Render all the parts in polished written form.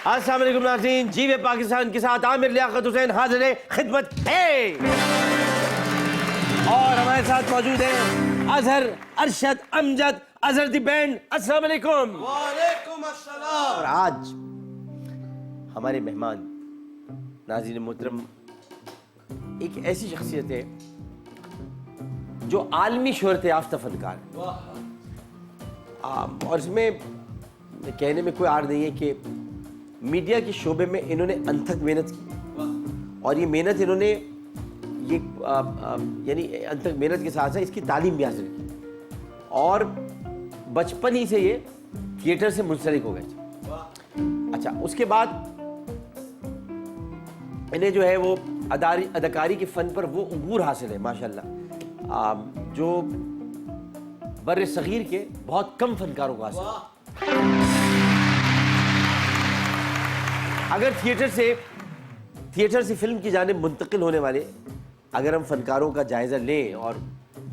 अस्सलाम वालेकुम नाज़रीन, जीवे पाकिस्तान के साथ आमिर लियाकत हुसैन हाजिर खिदमत है और हमारे साथ मौजूद है अजहर अरशद अमजद अजहर दी बैंड। अस्सलाम वालेकुम। वालेकुम अस्सलाम। और आज हमारे मेहमान नाज़रीन मोहतरम एक ऐसी शख्सियत है जो आलमी शोहरत याफ्ता फनकार है और इसमें कहने में कोई आड़ नहीं है कि मीडिया के शोबे में इन्होंने अनथक मेहनत की और ये मेहनत इन्होंने ये यानी अनथक मेहनत के साथ साथ इसकी तालीम भी हासिल की और बचपन ही से ये थिएटर से मुंसलिक हो गए। अच्छा, उसके बाद इन्हें जो है वो अदाकारी के फ़न पर वो उबूर हासिल है माशाल्लाह, जो बर्र सगीर के बहुत कम फनकारों को हासिल है। अगर थिएटर से फिल्म की जानिब मुंतकिल होने वाले अगर हम फनकारों का जायज़ा लें और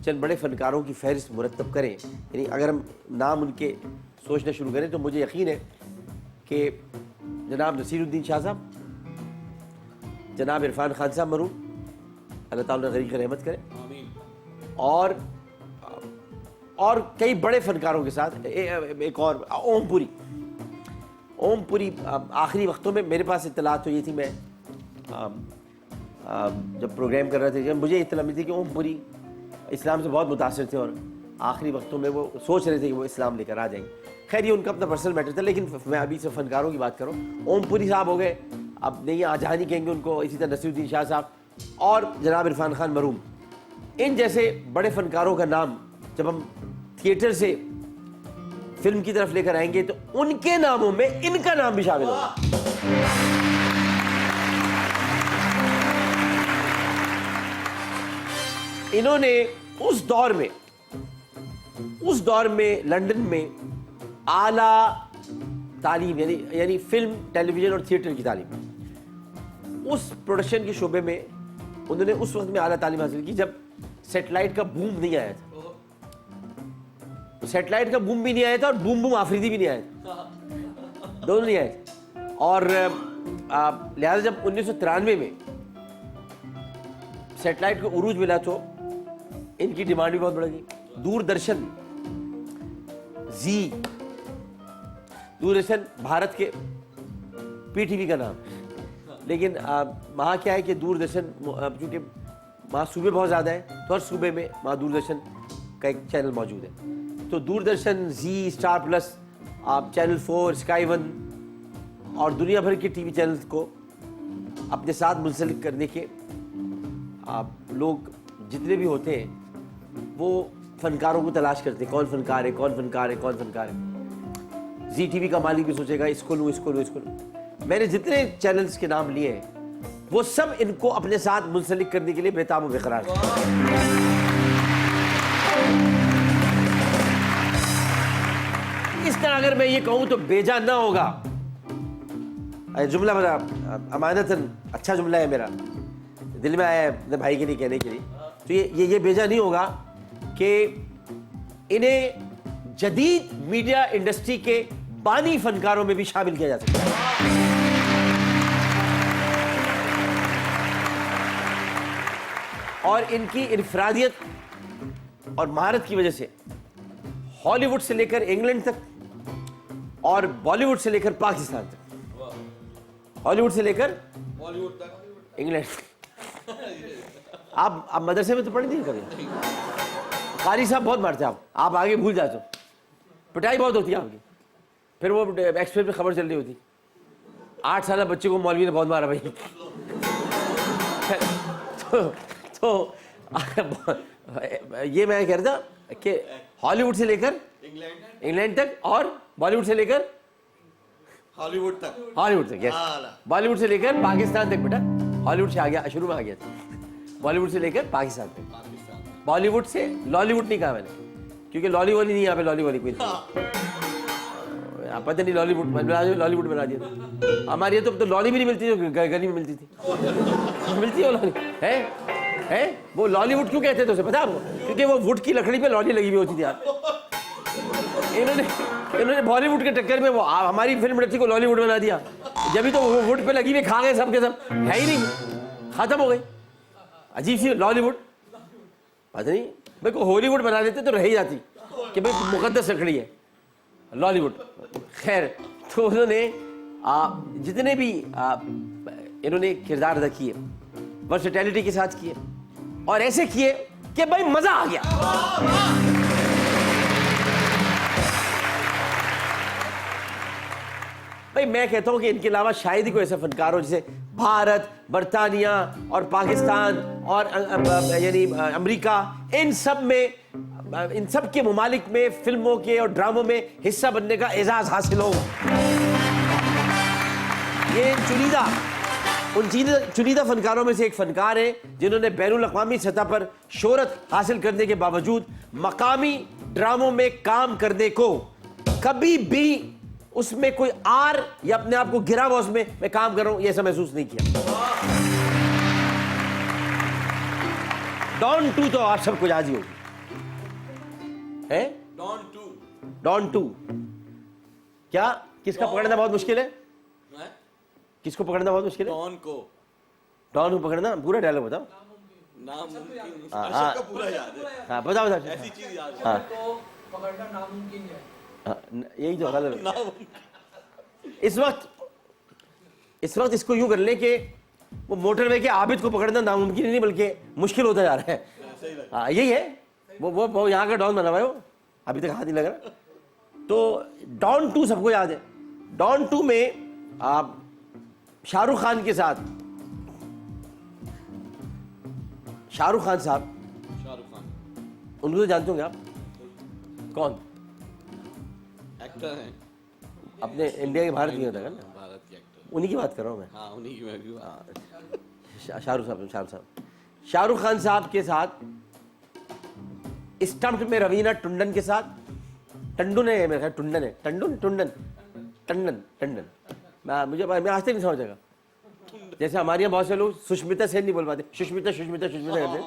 चंद बड़े फनकारों की फहरिस्त मुरतब करें, यानी अगर हम नाम उनके सोचना शुरू करें, तो मुझे यकीन है कि जनाब नसीरुद्दीन शाह साहब, जनाब इरफान खान साहब मरूम, अल्लाह ताला गरीक़ रहमत करे, और कई बड़े फनकारों के साथ एक और ओम पुरी आखिरी वक्तों में मेरे पास इत्तला तो ये थी, मैं जब प्रोग्राम कर रहे थे जब मुझे इत्तला मिली थी कि ओम पुरी इस्लाम से बहुत मुतासिर थे और आखिरी वक्तों में वो सोच रहे थे कि वो इस्लाम लेकर आ जाएंगे। खैर ये उनका अपना पर्सनल मैटर था, लेकिन मैं अभी से फनकारों की बात करूँ। ओम पुरी साहब हो गए, अब नहीं आजहानी कहेंगे उनको, इसी तरह नसीरुद्दीन शाह साहब और जनाब इरफान खान मरूम। इन जैसे बड़े फनकारों का नाम जब हम थिएटर से फिल्म की तरफ लेकर आएंगे तो उनके नामों में इनका नाम भी शामिल होगा। इन्होंने उस दौर में लंदन में आला तालीम यानी फिल्म, टेलीविजन और थिएटर की तालीम, उस प्रोडक्शन के शोबे में उन्होंने उस वक्त में आला तालीम हासिल की जब सेटेलाइट का बूम नहीं आया था। सेटेलाइट का बूम भी नहीं आया था और बूम आफरीदी भी नहीं आया था, दोनों नहीं आए थे। और लिहाजा जब 1993 में सेटेलाइट को उरूज मिला तो इनकी डिमांड भी बहुत बढ़ गई। दूरदर्शन भारत के पीटीवी का नाम, लेकिन वहाँ क्या है कि दूरदर्शन चूँकि वहाँ सूबे बहुत ज़्यादा है तो हर सूबे में वहाँ दूरदर्शन का एक चैनल मौजूद है। तो दूरदर्शन, जी, स्टार प्लस, चैनल 4, स्काई 1 और दुनिया भर के टीवी चैनल्स को अपने साथ मुंसलिक करने के लोग जितने भी होते हैं वो फनकारों को तलाश करते हैं, कौन फनकार है। जी टीवी का मालिक भी सोचेगा इसको लूँ। मैंने जितने चैनल्स के नाम लिए हैं वो सब इनको अपने साथ मुंसलिक करने के लिए बेताब बेकरार है। इस तरह अगर मैं ये कहूँ तो बेजा ना होगा, जुमला मेरा अमानतन अच्छा जुमला है, मेरा दिल में आया है अपने भाई के लिए कहने के लिए, तो ये बेजा नहीं होगा कि इन्हें जदीद मीडिया इंडस्ट्री के बानी फनकारों में भी शामिल किया जा सकता है। और इनकी इनफरादियत और महारत की वजह से हॉलीवुड से लेकर इंग्लैंड तक और बॉलीवुड से लेकर पाकिस्तान तक, हॉलीवुड से लेकर बॉलीवुड तक, इंग्लैंड आप मदरसे में तो पढ़े नहीं कभी? कारी साहब बहुत मारते आप आगे भूल जाते हो, पिटाई बहुत होती है आपकी, फिर वो एक्सप्रेस में खबर चल रही होती 8 साल बच्चे को मौलवी ने बहुत मारा भाई। तो ये मैं कह रहा था कि हॉलीवुड से लेकर इंग्लैंड तक और बॉलीवुड से लेकर हॉलीवुड तक, यस, बॉलीवुड से लेकर पाकिस्तान तक। बेटा हॉलीवुड से आ गया, शुरू में आ गया था, बॉलीवुड से लेकर पाकिस्तान तक। बॉलीवुड से लॉलीवुड नहीं कहा मैंने, क्योंकि लॉलीवॉली नहीं, यहाँ पे लॉलीवॉली कोई पता नहीं, लॉलीवुड बना दिया। हमारे यहाँ तो लॉली भी नहीं मिलती जो गली में मिलती थी, मिलती है लॉली है वो लॉलीवुड क्यों कहते थे उसे पता है आपको? क्योंकि वो वुड की लकड़ी पे लॉली लगी हुई होती थी। इन्होंने इन्होंने बॉलीवुड के टक्कर में वो हमारी फिल्म इंडस्ट्री को लॉलीवुड बना दिया। जब भी तो वो वुड पे लगी हुई खा गए सब के सब, है ही नहीं, खत्म हो गई। अजीब सी लॉलीवुड, पता नहीं भाई को हॉलीवुड बना देते तो रह ही जाती कि भाई मुकद्दस रखड़ी है लॉलीवुड। खैर, तो उन्होंने जितने भी इन्होंने किरदार अदा किए वर्सेटैलिटी के साथ किए और ऐसे किए कि भाई मजा आ गया। भाई मैं कहता हूं कि इनके अलावा शायद ही कोई ऐसा फनकार हो जैसे भारत, बर्तानिया और पाकिस्तान और यानी अमेरिका, इन सब के मुमालिक में फिल्मों के और ड्रामों में हिस्सा बनने का एजाज हासिल हो। ये उन चुनिंदा फनकारों में से एक फनकार है जिन्होंने बैनुल अक़वामी सतह पर शोहरत हासिल करने के बावजूद मकामी ड्रामों में काम करने को कभी भी उसमें कोई आर या अपने आप को गिरा हुआ उसमें मैं काम कर रहा हूं ये ऐसा महसूस नहीं किया। डॉन 2 तो आप सबको याद ही होगी, है डॉन 2 क्या किसका पकड़ना बहुत मुश्किल है? किसको पकड़ना बहुत मुश्किल है? डॉन को पकड़ना। पूरा डायलॉग बताओ। नामुमकिन। हाँ पूरा याद है। हाँ बताओ ऐसी चीज याद है। हाँ पकड़ना नामुमकिन है। यही तो गलत। इस वक्त इसको यूं कर ले कि वो मोटरवे के आबिद को पकड़ना नामुमकिन नहीं बल्कि मुश्किल होता जा रहा है। हाँ यही है, वो यहाँ का डॉन बना हुआ है, वो अभी तक हाथ नहीं लग रहा। तो डॉन 2 सबको याद है। डॉन 2 में आप शाहरुख खान के साथ, शाहरुख खान साहब, उनको तो जानते होंगे आप, कौन एक्टर हैं? अपने इंडिया के भारत की होता है ना, भारत के एक्टर। उन्हीं की बात कर रहा हूँ मैं। हाँ, उन्हीं की मैं भी। शाहरुख खान साहब के साथ स्टंट में रवीना टंडन के साथ, टंडन है मेरे ख्याल, टंडन है, टंडन मैं आज तक नहीं समझेगा। जैसे हमारे यहाँ बहुत से लोग सुष्मिता सेन नहीं बोल पाते, सुष्मिता करते हैं,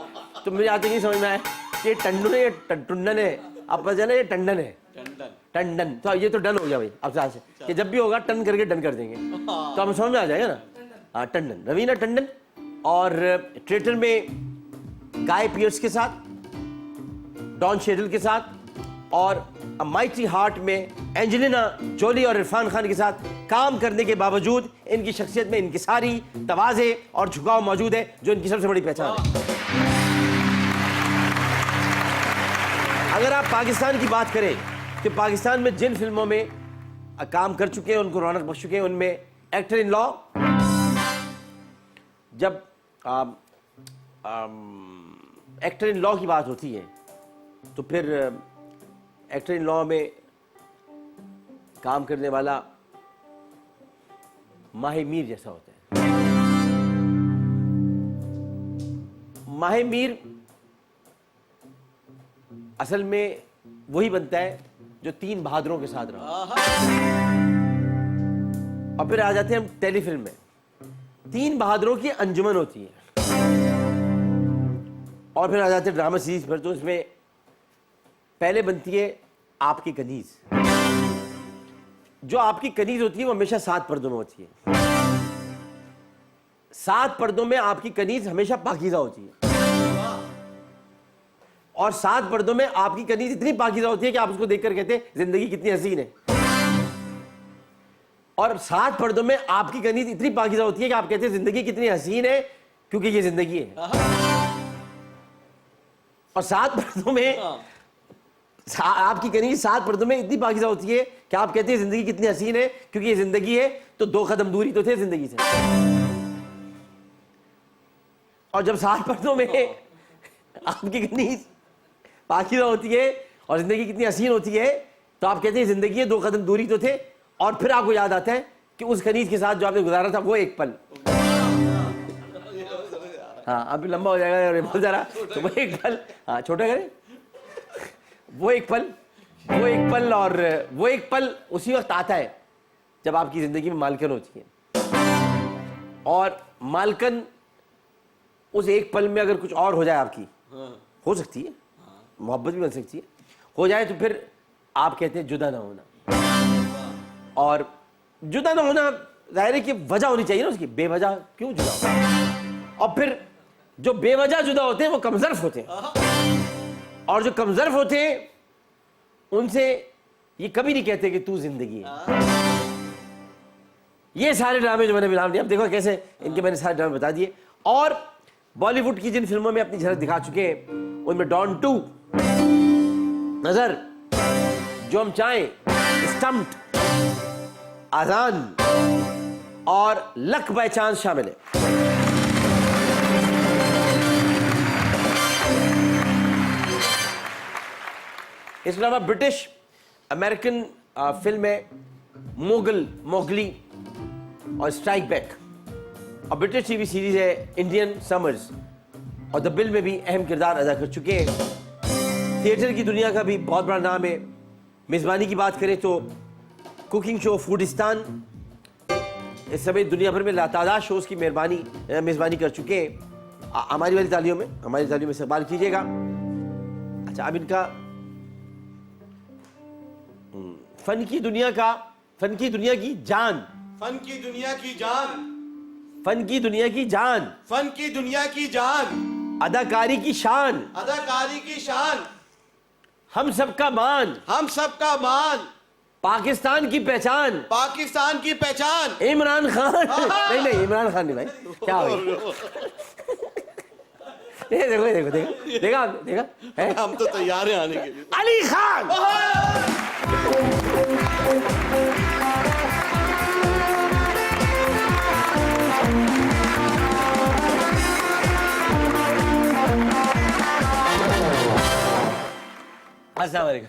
तो मुझे आज तक नहीं समझ में आया कि टंडन है या टंडन है। अब पता चला ये टंडन है, टंडन। तो ये तो डन हो गया भाई अब से कि जब भी होगा टन करके डन कर देंगे तो हमें समझ में आ जाएगा ना। हाँ टंडन, रवीना टंडन। और ट्रेटर में गाय पियर्स के साथ, डॉन शेडल के साथ, और अ माइटी हार्ट में एंजेलिना जोली और इरफान खान के साथ काम करने के बावजूद इनकी शख्सियत में इनकिसारी, तवाज़े और झुकाव मौजूद है जो इनकी सबसे बड़ी पहचान है। अगर आप पाकिस्तान की बात करें कि पाकिस्तान में जिन फिल्मों में काम कर चुके हैं, उनको रौनक बख्श चुके हैं, उनमें एक्टर इन लॉ, जब एक्टर इन लॉ की बात होती है तो फिर एक्टर इन लॉ में काम करने वाला माही मीर जैसा होता है। माही मीर असल में वही बनता है जो 3 बहादुरों के साथ रहा। और फिर आ जाते हैं हम टेलीफिल्म में। 3 बहादुरों की अंजुमन होती है। और फिर आ जाते हैं ड्रामा सीरीज पर, तो इसमें पहले बनती है आपकी कनीज। जो आपकी कनीज होती है वो हमेशा 7 पर्दों में होती है। 7 पर्दों में आपकी कनीज हमेशा पाकीज़ा होती है। और 7 पर्दों में आपकी कनीज इतनी पाकीज़ा होती है कि आप उसको देखकर कहते हैं जिंदगी कितनी हसीन है। और 7 पर्दों में आपकी कनीज इतनी पाकीज़ा होती है कि आप कहते हैं जिंदगी कितनी हसीन है क्योंकि ये जिंदगी है। और 7 पर्दों में आपकी कनीज 7 पर्दों में इतनी पाकीज़ा होती है कि आप कहते हैं जिंदगी कितनी हसीन है क्योंकि ये जिंदगी है। तो 2 कदम दूरी तो थे जिंदगी से। और जब 7 पर्दों में आपकी कनीज पाकीज़ा होती है और जिंदगी कितनी हसीन होती है तो आप कहते हैं जिंदगी है, 2 कदम दूरी तो थे। और फिर आपको याद आता है कि उस कनीज के साथ जो आपने गुजारा था वो एक पल, हाँ अभी लंबा हो जाएगा बहुत ज़रा, तो वो एक पल, हाँ छोटा करें, वो एक पल, और वो एक पल उसी वक्त आता है जब आपकी जिंदगी में मालकन होती है। और मालकन उस एक पल में अगर कुछ और हो जाए आपकी, हो सकती है, मोहब्बत भी बन सकती है, हो जाए तो फिर आप कहते हैं जुदा ना होना। और जुदा ना होना जाहिर है कि वजह होनी चाहिए ना उसकी, बेवजह क्यों जुदा हो। और फिर जो बेवजह जुदा होते हैं वो कमजर्फ होते हैं, और जो कमजर्फ होते हैं उनसे ये कभी नहीं कहते कि तू जिंदगी है। ये सारे ड्रामे जो मैंने नाम दिया, अब देखो कैसे इनके मैंने सारे ड्रामे बता दिए। और बॉलीवुड की जिन फिल्मों में अपनी झलक दिखा चुके हैं उनमें डॉन 2, नजर, जो हम चाहें, स्टम्प्ड, आजान और लक बाय चांस शामिल है। इसके अलावा ब्रिटिश अमेरिकन फिल्म है मोगली और स्ट्राइक बैक, और ब्रिटिश टीवी सीरीज है इंडियन समर्स, और द बिल में भी अहम किरदार अदा कर चुके हैं। थिएटर की दुनिया का भी बहुत बड़ा नाम है। मेज़बानी की बात करें तो कुकिंग शो फूडिस्तान इस समय दुनिया भर में लातादाद शोज़ की मेज़बानी कर चुके हैं। हमारी वाली तालियों में इस्तेमाल कीजिएगा। अच्छा, अब इनका फन की दुनिया की जान, फन की दुनिया की जान, फन की दुनिया की जान, फन की दुनिया की जान, अदाकारी की शान, अदाकारी की शान, हम सबका मान, हम सबका मान, पाकिस्तान की पहचान, पाकिस्तान की पहचान, इमरान खान। नहीं इमरान खान नहीं भाई, क्या हो ये देखा है? हम तो तैयार हैं आने के लिए। अली खान।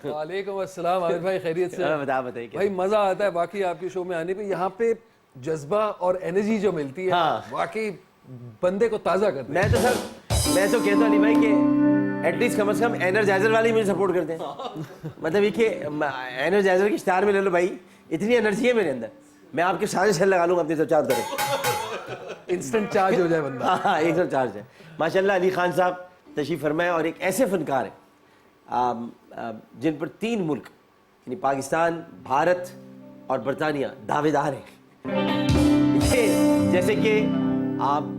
वालेकुम अस्सलाम आमिर भाई, खैरियत से? बताइए भाई मजा आता है वाकई आपके शो में आने पे। यहाँ पे जज्बा और एनर्जी जो मिलती है, हाँ। वाकई बंदे को ताजा करती है। मैं तो कहता नहीं भाई कि एटलीस्ट कम से कम एनर्जाइजर वाले मुझे सपोर्ट करते हैं। मतलब ये कि एनर्जाइजर की स्टार में ले लो भाई, इतनी एनर्जी है मेरे अंदर, मैं आपके सारे सेल लगा लूंगा अपने सब चारों तरफ, इंस्टेंट चार्ज हो जाए बंदा। हाँ, एकदम चार्ज है। माशाल्लाह अली खान साहब तशरीफ फरमाए, और एक ऐसे फनकार हैं जिन पर 3 मुल्क यानी पाकिस्तान, भारत और बरतानिया दावेदार हैं। ये जैसे कि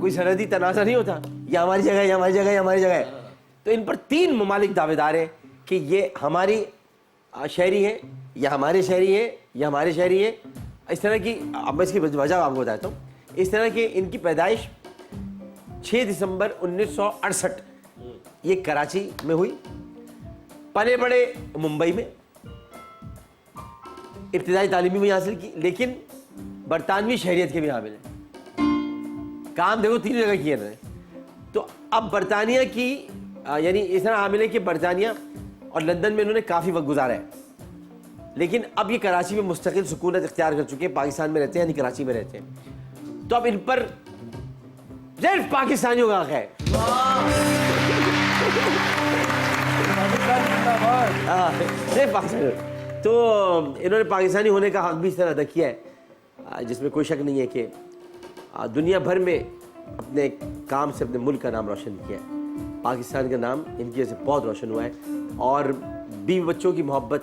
कोई सरहदी तनाज़ा नहीं होता, ये हमारी जगह, ये हमारी जगह, ये हमारी जगह है, तो इन पर 3 ममालिक दावेदार हैं कि ये हमारी शहरी है, या हमारे शहरी है, या हमारे शहरी है। इस तरह की, अब मैं इसकी वजह आपको बताता हूँ। इस तरह की इनकी पैदाइश 6 दिसंबर 1968 ये कराची में हुई, पले बड़े मुंबई में, इब्तिदाई तालीमी भी हासिल की, लेकिन बरतानवी शहरियत के भी हामिल हैं। काम देखो 3 जगह किए इन्होंने। तो अब बरतानिया की यानी इस तरह हामिल है कि बरतानिया और लंदन में इन्होंने काफ़ी वक्त गुजारा है, लेकिन अब ये कराची में मुस्तकिल सुकूनत इख्तियार कर चुके हैं। पाकिस्तान में रहते हैं यानी कराची में रहते हैं। तो अब इन पर सिर्फ पाकिस्तानियों का हक है। सिर्फ पाकिस्तानी। तो इन्होंने पाकिस्तानी होने का हक भी इस तरह अदा किया है, जिसमें कोई शक नहीं है कि दुनिया भर में अपने काम से अपने मुल्क का नाम रोशन किया है। पाकिस्तान का नाम इनकी वजह से बहुत रोशन हुआ है, और बीवी बच्चों की मोहब्बत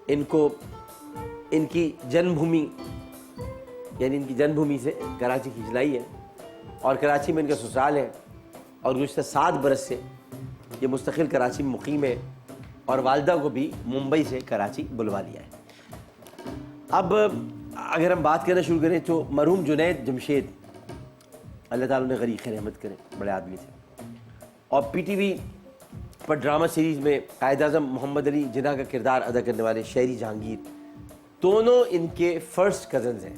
इनको इनकी जन्मभूमि यानी इनकी जन्मभूमि से कराची खिंचलाई है, और कराची में इनका ससुराल है, और गुज़श्ता 7 बरस से ये मुस्तकिल कराची में मुकीम है, और वालदा को भी मुंबई से कराची बुलवा लिया है। अब अगर हम बात करना शुरू करें तो मरहूम जुनैद जमशेद, अल्लाह ताला ने गरीब रहमत करें, बड़े आदमी थे, और पीटीवी पर ड्रामा सीरीज़ में कायद आज़म मोहम्मद अली जिन्ना का किरदार अदा करने वाले शहरी जहांगीर, दोनों इनके फ़र्स्ट कज़न्स हैं,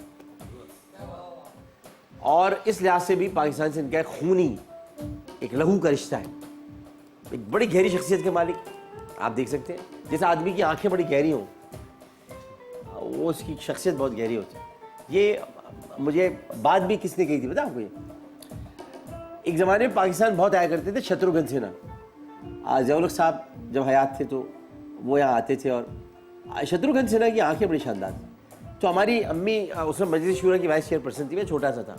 और इस लिहाज से भी पाकिस्तान से इनका एक खूनी, एक लहू का रिश्ता है। एक बड़ी गहरी शख्सियत के मालिक आप देख सकते हैं, जैसे आदमी की आंखें बड़ी गहरी हों, वो उसकी शख्सियत बहुत गहरी होती है। ये मुझे बात भी किसने कही थी पता आपको? ये एक ज़माने में पाकिस्तान बहुत आया करते थे शत्रुघ्न सिन्हा, ज़िया-उल-हक साहब जब हयात थे तो वो यहाँ आते थे, और शत्रुघ्न सिन्हा की आंखें बड़ी शानदार थी। तो हमारी अम्मी उसमें मजलिस शूरा की वाइस चेयरपर्सन थी, मैं छोटा सा था,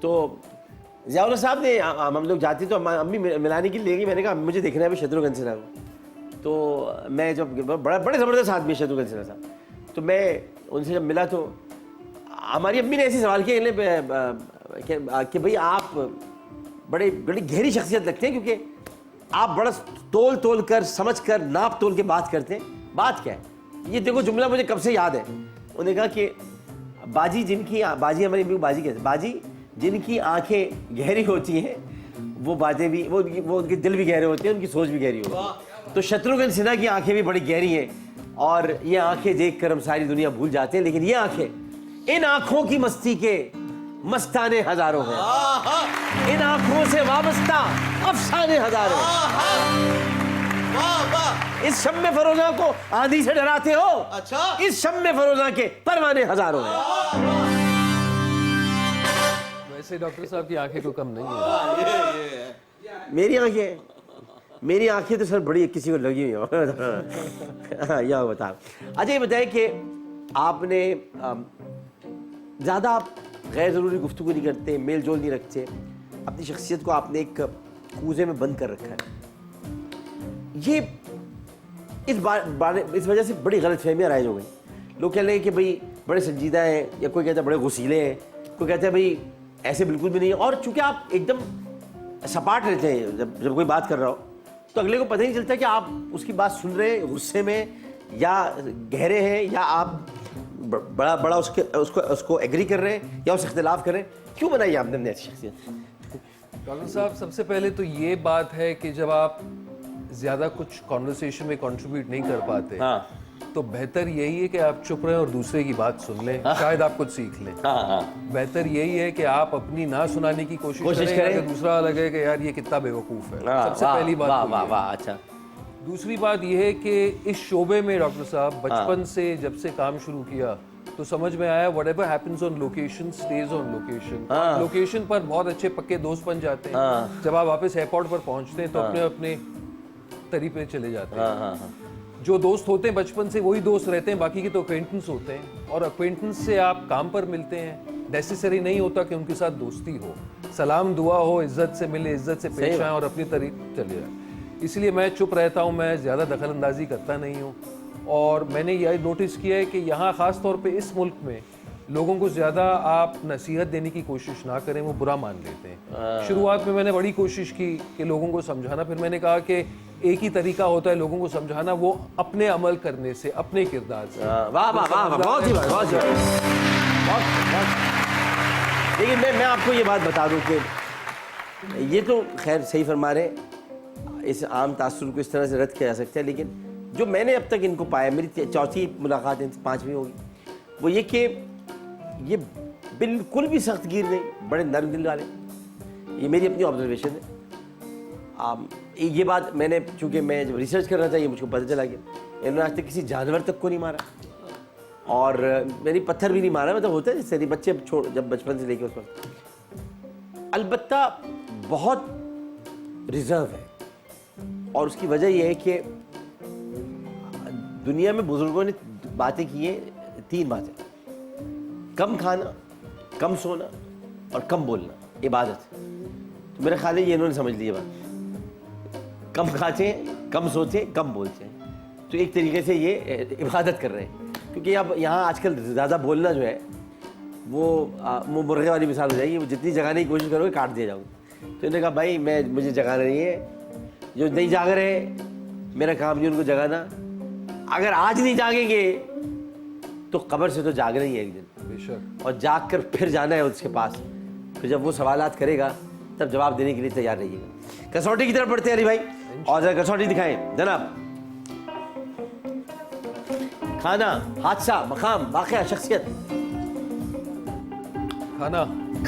तो ज़िया-उल-हक साहब ने हम लोग जाते तो अम्मी मिलाने के लिए ले गई। मैंने कहा मुझे देखना है शत्रुघ्न सिन्हा को। तो मैं जब बड़े ज़बरदस्त आदमी शत्रुघ्न सिन्हा साहब, तो मैं उनसे जब मिला तो हमारी अम्मी ने ऐसे सवाल किया कि भाई आप बड़ी गहरी शख्सियत लगते हैं, क्योंकि आप बड़ा तोल तोल कर, समझ कर, नाप तोल के बात करते हैं। बात क्या है? ये देखो जुमला मुझे कब से याद है। उन्होंने कहा कि बाजी हमारी अम्मी को बाजी कहते हैं, बाजी जिनकी आंखें गहरी होती हैं वो बातें भी, वो उनके दिल भी गहरे होते हैं, उनकी सोच भी गहरी होती है। तो शत्रुघ्न सिन्हा की आंखें भी बड़ी गहरी हैं और ये आंखें देखकर हम सारी दुनिया भूल जाते हैं, लेकिन ये आंखें, इन आंखों की मस्ती के मस्ताने हजारों हैं, इन आंखों से वाबस्ता अफसाने हजारों हैं। वाह वाह। इस शम्मे फरोजा को आंधी से डराते हो, अच्छा। इस शम्मे फरोजा के परवाने हजारों हैं। वैसे डॉक्टर साहब की आंखें को कम नहीं है। मेरी आंखें तो सर बड़ी किसी को लगी हुई हो। यह बता, अच्छा ये बताएं कि आपने ज़्यादा गैर ज़रूरी गुफ्तगू नहीं करते, मेल जोल नहीं रखते, अपनी शख्सियत को आपने एक कूजे में बंद कर रखा है। ये इस वजह से बड़ी गलत फहमियाँ राइज हो गई। लोग कह रहे हैं कि भाई बड़े संजीदा हैं, या कोई कहता है बड़े गुस्सीले हैं, कोई कहता है भाई ऐसे बिल्कुल भी नहीं है। और चूंकि आप एकदम सपाट रहते हैं, जब कोई बात कर रहा हो तो अगले को पता ही नहीं चलता कि आप उसकी बात सुन रहे हैं गुस्से में या गहरे हैं, या आप बड़ा उसको एग्री कर रहे हैं या उससे इख्तिलाफ कर रहे हैं। क्यों बनाई आपने अपनी ऐसी शख्सियत? डॉक्टर साहब, सबसे पहले तो ये बात है कि जब आप ज़्यादा कुछ कॉन्वर्सेशन में कंट्रीब्यूट नहीं कर पाते, हाँ। तो बेहतर यही है कि आप चुप रहें और दूसरे की बात सुन लें, शायद आप कुछ सीख लें। बेहतर यही है कि आप अपनी ना सुनाने की कोशिश करें अगर दूसरा लगे कि यार ये कितना बेवकूफ़ है। सबसे पहली बात तो ये है। अच्छा। दूसरी बात यह है कि इस शोबे में डॉक्टर साहब बचपन से जब से काम शुरू किया तो समझ में आया whatever happens on location stage on location. Location पर बहुत अच्छे पक्के दोस्त बन जाते हैं, जब आप वापस एयरपोर्ट पर पहुंचते हैं तो अपने अपने तरीके चले जाते हैं। जो दोस्त होते हैं बचपन से वही दोस्त रहते हैं, बाकी के तो अक्वेंटेंस होते हैं, और अक्वेंटेंस से आप काम पर मिलते हैं। नेसेसरी नहीं होता कि उनके साथ दोस्ती हो, सलाम दुआ हो, इज्जत से मिले, इज्जत से पेश आए और अपनी तरीके चले जाए। इसलिए मैं चुप रहता हूँ, मैं ज़्यादा दखल अंदाजी करता नहीं हूँ। और मैंने यह नोटिस किया है कि यहाँ ख़ास तौर पे इस मुल्क में लोगों को ज़्यादा आप नसीहत देने की कोशिश ना करें, वो बुरा मान लेते हैं। शुरुआत में मैंने बड़ी कोशिश की कि लोगों को समझाना, फिर मैंने कहा कि एक ही तरीका होता है लोगों को समझाना, वो अपने अमल करने से, अपने किरदार से। वाह वाह वाह, बहुत ही बहुत। लेकिन मैं आपको ये बात बता दूं कि ये तो खैर सही फरमा रहे, इस आम तासुर को इस तरह से रद्द किया जा सकता है, लेकिन जो मैंने अब तक इनको पाया, मेरी चौथी मुलाकात इनसे, 5वीं होगी, वो ये कि ये बिल्कुल भी सख्त गिर नहीं, बड़े नरम दिल वाले। ये मेरी अपनी ऑब्जर्वेशन है। ये बात मैंने, चूँकि मैं जब रिसर्च कर रहा था ये मुझको पता चला कि इन्होंने आज तक किसी जानवर तक को नहीं मारा, और मेरी पत्थर भी नहीं मारा। मतलब होता है जैसे बच्चे जब बचपन से लेके उस वक्त। अलबत्ता बहुत रिजर्व है, और उसकी वजह यह है कि दुनिया में बुजुर्गों ने बातें की हैं, 3 बातें: कम खाना, कम सोना और कम बोलना, इबादत। तो मेरा ख्याल है ये इन्होंने समझ लिया बात। कम खाते हैं, कम सोते हैं, कम बोलते हैं, तो एक तरीके से ये इबादत कर रहे हैं। क्योंकि अब यहाँ आजकल ज़्यादा बोलना जो है वो मुर्गे वाली मिसाल हो जाएगी, वो जितनी जगाने की कोशिश करोगे काट दिया जाऊँगा। तो इन्होंने कहा भाई मुझे जगाना नहीं है, जो नहीं जाग रहे मेरा काम नहीं उनको जगाना। अगर आज नहीं जागेंगे तो कब्र से तो जागना ही है एक दिन, बेशक, और जाग कर फिर जाना है उसके पास। फिर जब वो सवालात करेगा तब जवाब देने के लिए तैयार रहिएगा। कसौटी की तरफ बढ़ते हैं अली भाई, और जरा कसौटी दिखाएं जनाब। खाना, हादसा, मकाम, वाक़या, शख्सियत।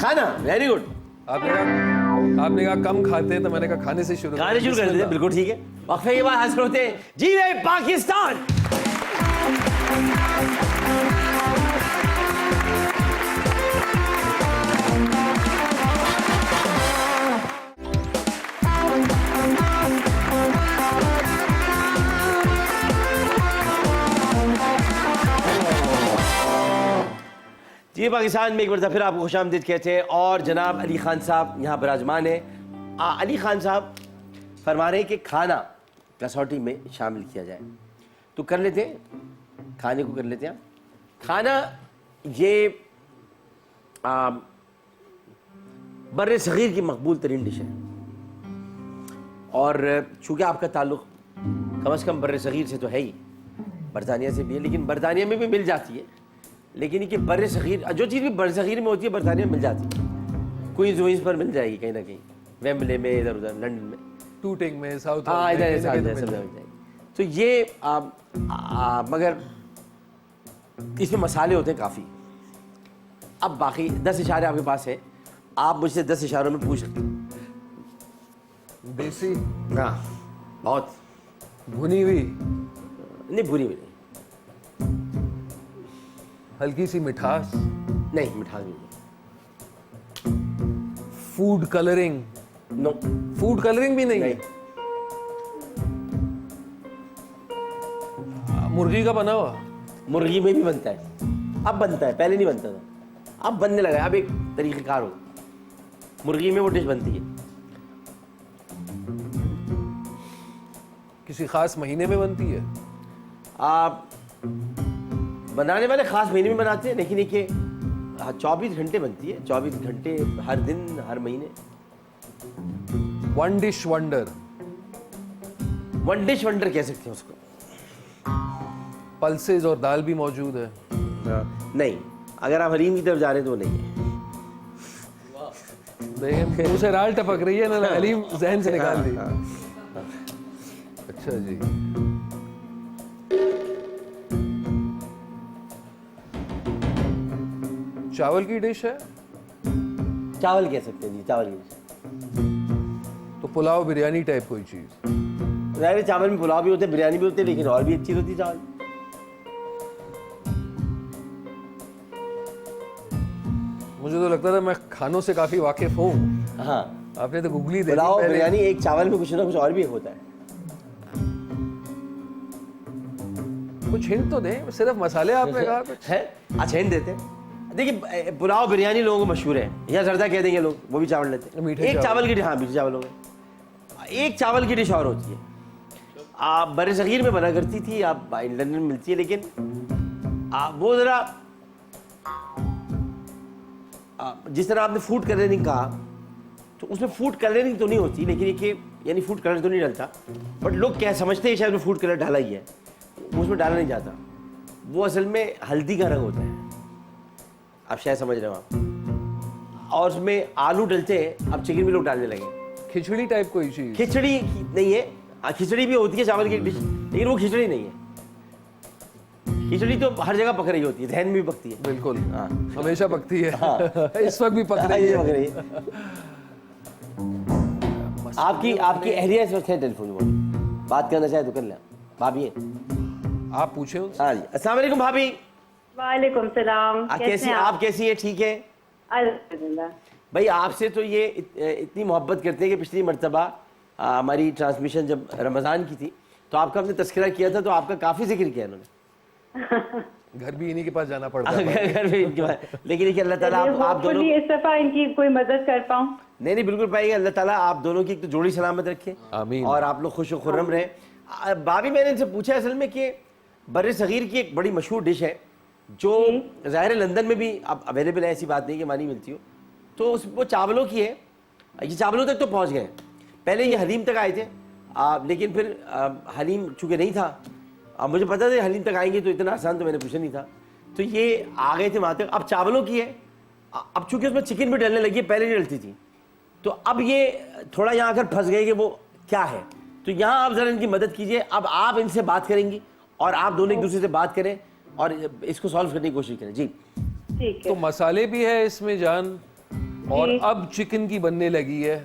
खाना, वेरी गुड। आपने कहा कम खाते हैं, तो मैंने कहा खाने से शुरू कर देते हैं। बिल्कुल ठीक है। वक्फे के बाद हासिल होते हैं जी वे पाकिस्तान। जी पाकिस्तान में एक बार फिर आपको खुशामदीद कहते हैं, और जनाब अली खान साहब यहाँ बराजमान है। अली खान साहब फरमा रहे हैं कि खाना कसौटी में शामिल किया जाए, तो कर लेते हैं, खाने को कर लेते हैं। खाना ये बर्रे सगीर की मकबूल तरीन डिश है, और चूँकि आपका ताल्लुक़ कम से कम बर्रे सगीर से तो है ही, बरतानिया से भी है, लेकिन बरतानिया में भी मिल जाती है, लेकिन ये कि बर्रे सगीर जो चीज़ भी बर्रे सगीर में होती है बरतानिया में मिल जाती है। क्वींस वुइंस पर मिल जाएगी कहीं ना कहीं, वेम्बले में, इधर उधर लंदन में, टूटिंग में, साउथ हाँ इधर सब मिल जाएगी। तो ये मगर इसमें मसाले होते हैं काफ़ी। अब बाकी 10 इशारे आपके पास है, आप मुझसे 10 इशारों में पूछ सकते हैं। देसी, हाँ बहुत भुनी हुई, नहीं, बुरी भी नहीं, हल्की सी मिठास, नहीं मिठास भी फूड कलरिंग, नहीं, नो फूड कलरिंग भी नहीं नहीं, है, मुर्गी का बना हुआ, मुर्गी में भी बनता है, अब बनता है, पहले नहीं बनता था, अब बनने लगा है, अब एक तरीक़ेकार हो, मुर्गी में वो डिश बनती है। किसी खास महीने में बनती है, आप बनाने वाले ख़ास महीने में बनाते हैं, लेकिन ये 24 घंटे बनती है, 24 घंटे हर दिन हर महीने। One dish wonder, one dish wonder कह सकते हैं उसको। पल्सेस और दाल भी मौजूद है, नहीं, अगर आप हलीम की तरफ जा रहे हैं तो वो नहीं है। देखें मुंह से राल टपक रही है ना, हलीम जहन से निकाल दी। हाँ, अच्छा जी, चावल की डिश है, चावल कह सकते हैं जी, चावल की डिश। तो पुलाव बिरयानी टाइप कोई चीज, ज़ाहिर है चावल में पुलाव भी होते हैं, बिरयानी भी होती है, लेकिन और भी एक चीज़ होती है चावल। मुझे तो लगता था मैं खानों से काफी वाकिफ हूँ, हाँ, आपने तो गूगली दे दी पुलाव पहले। बिरयानी, एक चावल में कुछ ना कुछ और भी होता है। कुछ हिंट तो दें, सिर्फ मसाले आपने कहा कुछ। है, अच्छा हिंट देते हैं। देखिए पुलाव बिरयानी लोगों को मशहूर है, या जर्दा कह देंगे लोग, वो भी चावल लेते हैं। मीठे एक चावल। चावल की, हाँ मीठे चावल हो गए। एक चावल की डिश और होती है, आप बड़े सगीर में बना करती थी, आप लंदन में मिलती है, लेकिन वो ज़रा जिस तरह आपने फूड कलरिंग कहा, तो उसमें फूड कलरिंग तो नहीं होती, लेकिन ये कि यानी फूड कलर तो नहीं डलता, बट लोग क्या समझते हैं शायद वो फूड कलर डाला ही है, उसमें डाला नहीं जाता, वो असल में हल्दी का रंग होता है, आप शायद समझ रहे हो आप। और उसमें आलू डलते हैं, अब चिकन भी लोग डालने लगे। खिचड़ी टाइप कोई चीज, खिचड़ी नहीं है, खिचड़ी भी होती है चावल की डिश, लेकिन वो खिचड़ी नहीं है। खिचड़ी तो हर जगह पक रही होती है, जहन में भी पकती है। बिल्कुल, हाँ। हमेशा पकती है, हाँ। इस वक्त भी पक रही ये है। पक रही है। आपकी अहलिया इस वक्त है टेलीफोन में, बात करना चाहे तो कर लें। भाभी है, आप पूछे उनसे। हाँ जी, अस्सलाम वालेकुम भाभी। वालेकुम सलाम। कैसी आप कैसी है? ठीक है अल्हम्दुलिल्लाह। भाई, आपसे तो ये इतनी मोहब्बत करते हैं कि पिछली मर्तबा हमारी ट्रांसमिशन जब रमज़ान की थी तो आपका हमने तस्करा किया था, तो आपका काफ़ी जिक्र किया इन्होंने। घर भी इन्हीं के पास जाना पड़ता है। घर में इनके पास, लेकिन देखिए अल्लाह ताला आप दोनों, इस दफा इनकी कोई मदद कर पाऊँ। नहीं बिल्कुल पाएंगे। अल्लाह ताला आप दोनों की एक तो जोड़ी सलामत रखे, आमीन। और आप लोग खुश खुर्रम रहे। भाभी, मैंने इनसे पूछा असल में कि बर्रे सगीर की एक बड़ी मशहूर डिश है जो ज़ाहिर है लंदन में भी अब अवेलेबल है, ऐसी बात नहीं कि मानी मिलती हो, तो वो चावलों की है। ये चावलों तक तो पहुंच गए, पहले ये हलीम तक आए थे, लेकिन फिर हलीम चूँकि नहीं था, मुझे पता था हलीम तक आएंगे तो इतना आसान तो मैंने पूछा नहीं था, तो ये आ गए थे वहाँ तक। अब चावलों की है, अब चूँकि उसमें चिकन भी डलने लगी है, पहले नहीं डलती थी, तो अब ये थोड़ा यहाँ आकर फंस गए कि वो क्या है। तो यहाँ आप ज़रा इनकी मदद कीजिए। अब आप इनसे बात करेंगी और आप दोनों एक दूसरे से बात करें और इसको सॉल्व करने की कोशिश करें। जी ठीक तो है। मसाले भी है इसमें जान, और अब चिकन की बनने लगी है,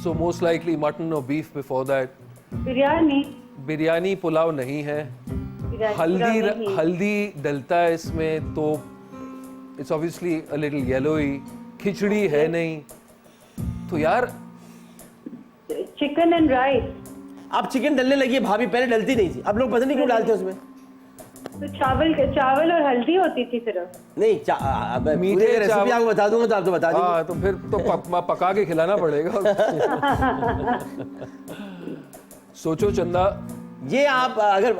सो मोस्ट लाइकली मटन और beef before that. Biryani. Biryani pulao नहीं है, बिरयानी हल्दी डलता है इसमें, तो इट्स ऑब्वियसली अ लिटिल येलोई। खिचड़ी है नहीं, तो यार चिकन एंड राइस। अब चिकन डलने लगी है भाभी, पहले डलती नहीं थी, अब लोग पता नहीं क्यों डालते हैं उसमें। तो चावल और हल्दी होती थी सिर्फ। नहीं अब मीठे पूरे रेसिपी चावल- आपको बता दूंगा तो आप तो बता देंगे। हाँ, तो फिर तो पका के खिलाना पड़ेगा। सोचो चंदा, ये आप अगर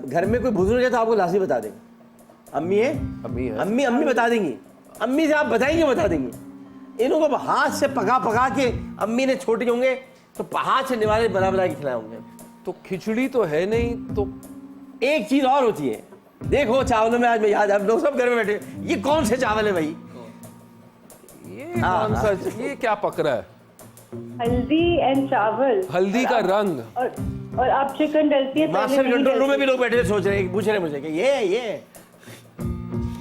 घर में कोई बुजुर्ग है तो आपको लाजमी बता देंगे। अम्मी है, अम्मी है। अम्मी अम्मी बता देंगी, अम्मी से आप बताएंगे, बता देंगे। इनको अब हाथ से पका पका के अम्मी ने छोटे होंगे तो हाथ से निवाले बना बना के खिलाए होंगे। तो खिचड़ी तो है नहीं, तो एक चीज और होती है, देखो चावलों में आज मैं याद, आप लोग सब घर में बैठे, ये कौन से चावल है भाई? ये कौन सा, ये क्या पक रहा है? हल्दी एंड चावल। हल्दी का रंग। और आप चिकन डलती है, मास्टर पहले नहीं कंट्रोल रूम में भी डलती। लोग बैठे थे, सोच रहे हैं, पूछ रहे हैं मुझे कि ये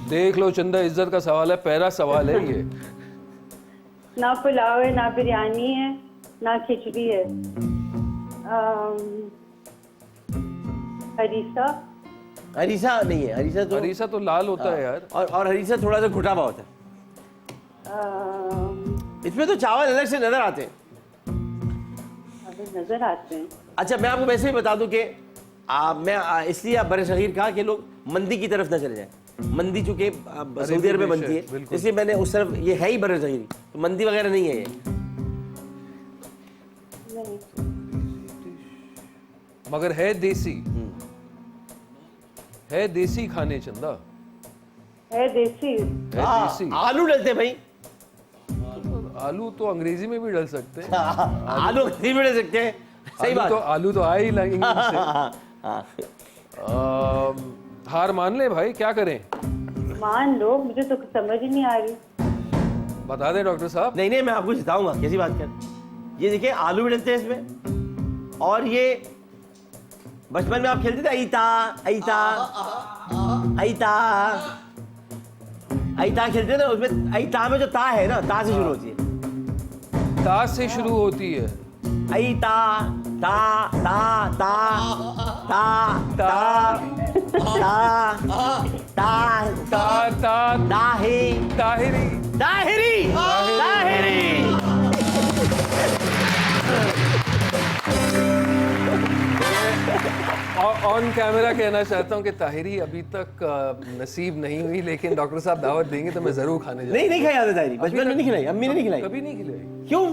देख लो चंदा, इज्जत का सवाल है, पहला सवाल है ये। ना पुलाव है, ना बिरयानी है, ना खिचड़ी है। हरीसा। हरीसा नहीं है, हरीसा तो हरीसा तो लाल होता है यार। और हरीसा थोड़ा सा घुटा हुआ होता है। इसमें तो चावल अलग से नजर आते हैं। अभी नजर आते हैं। अच्छा मैं आपको वैसे ही बता दूं कि इसलिए आप बड़े शहीर कहा कि लोग मंदी की तरफ न चले जाए। मंदी चूंकि सऊदी अरब में देश बनती है, है, बिल्कुल। इसलिए मैंने उस तरफ, ये है ही बड़े शहीर, तो मंदी वगैरह नहीं है ये। नहीं। मगर है देसी, है देसी खाने चंदा, है देसी। है हाँ, देसी। आलू डलते भाई, आलू तो अंग्रेजी में भी डल सकते हैं। आलू नहीं मिल सकते हैं, सही बात। आलू तो आ ही लगेंगे इससे। हाँ। हार मान ले भाई, क्या करें? मान लो, मुझे तो समझ ही नहीं आ रही। बता दे डॉक्टर साहब। नहीं मैं आपको जिताऊंगा, कैसी बात कर। ये देखिए आलू भी डलते हैं इसमें, और ये बचपन में आप खेलते थे अईता अईता अईता अईता खेलते थे ना, उसमें अईता में जो ता है ना, ता से शुरू होती है। ता से शुरू होती है। अईता ता ता ता ता ता ता ता ता ता ताही ताहिरी। ताहिरी ताहिरी। ऑन कैमरा कहना चाहता हूँ कि ताहिरी अभी तक नसीब नहीं हुई, लेकिन डॉक्टर साहब दावत देंगे तो मैं जरूर खाने जाऊंगा। नहीं खाई आदत ताहिरी, बचपन में नहीं खिलाई, अम्मी ने नहीं खिलाई। कभी नहीं खिलाई। क्यों?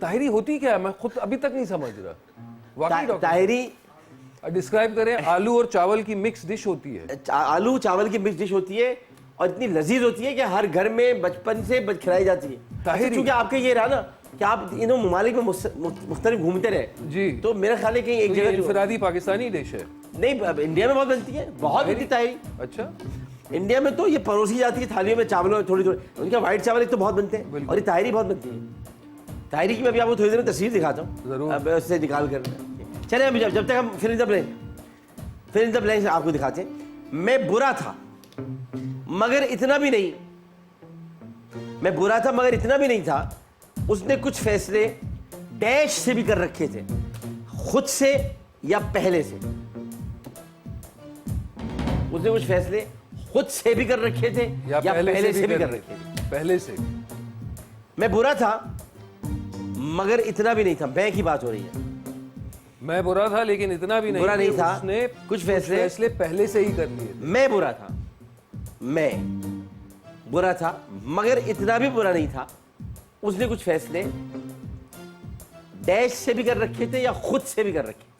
ताहिरी होती क्या है, मैं खुद अभी तक नहीं समझ रहा। वाकई डॉक्टर ताहिरी डिस्क्राइब करें। आलू और चावल की मिक्स डिश होती है। आलू चावल की मिक्स डिश होती है, और इतनी लजीज होती है कि हर घर में बचपन से खिलाई जाती है। ताहिरी। क्योंकि आपके ये रहा ना कि आप इन ममालिक में मुख्तलिफ घूमते रहे जी। तो मेरा ख्याल है कि एक तो ये जगह इनफरादी पाकिस्तानी डिश है। नहीं, अब इंडिया में बहुत बनती है, बहुत बनती है ताहिरी। अच्छा। इंडिया में तो ये परोसी जाती है थालियों में, चावलों में थोड़ी थोड़ी, उनके व्हाइट चावल एक तो बहुत बनते हैं, बिल्कुल। और ये ताहिरी बहुत बनती है। ताहिरी की मैं अभी आपको थोड़ी देर में तस्वीर दिखाता हूँ, जरूर। अब उससे निकाल कर चले। अभी जब तक हम फिर इन द ब्लैंक्स आपको दिखाते हैं। मैं बुरा था मगर इतना भी नहीं, मैं बुरा था मगर इतना भी नहीं था। उसने कुछ फैसले डैश से भी कर रखे थे, खुद से या पहले से। उसने कुछ फैसले खुद से भी कर रखे थे या पहले से भी कर रखे थे। पहले से। मैं बुरा था मगर इतना भी नहीं था, मैं की बात हो रही है। मैं बुरा था लेकिन इतना भी नहीं, बुरा नहीं कि था, उसने कुछ फैसले पहले से ही कर लिए थे। मैं बुरा था, मैं बुरा था मगर इतना भी बुरा नहीं था। उसने कुछ फैसले डैश से भी कर रखे थे या खुद से भी कर रखे थे।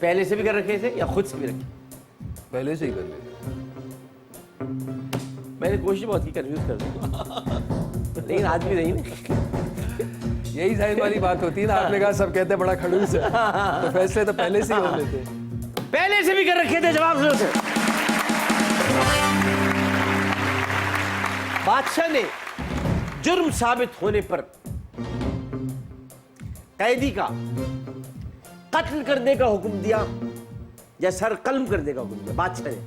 पहले से भी कर रखे थे या खुद से भी रखे। पहले से ही कर लिए। मैंने कोशिश बहुत की कंफ्यूज कर दूं, लेकिन आज भी नहीं ना। यही जाहिर वाली बात होती है ना, आपने कहा सब कहते हैं बड़ा खड़ूस है, तो फैसले तो पहले से ही हो लेते। पहले से भी कर रखे थे, जवाब सुनो से। बादशाह ने जुर्म साबित होने पर कैदी का कत्ल करने का हुक्म दिया या सर कलम करने का हुक्म दिया। बादशाह ने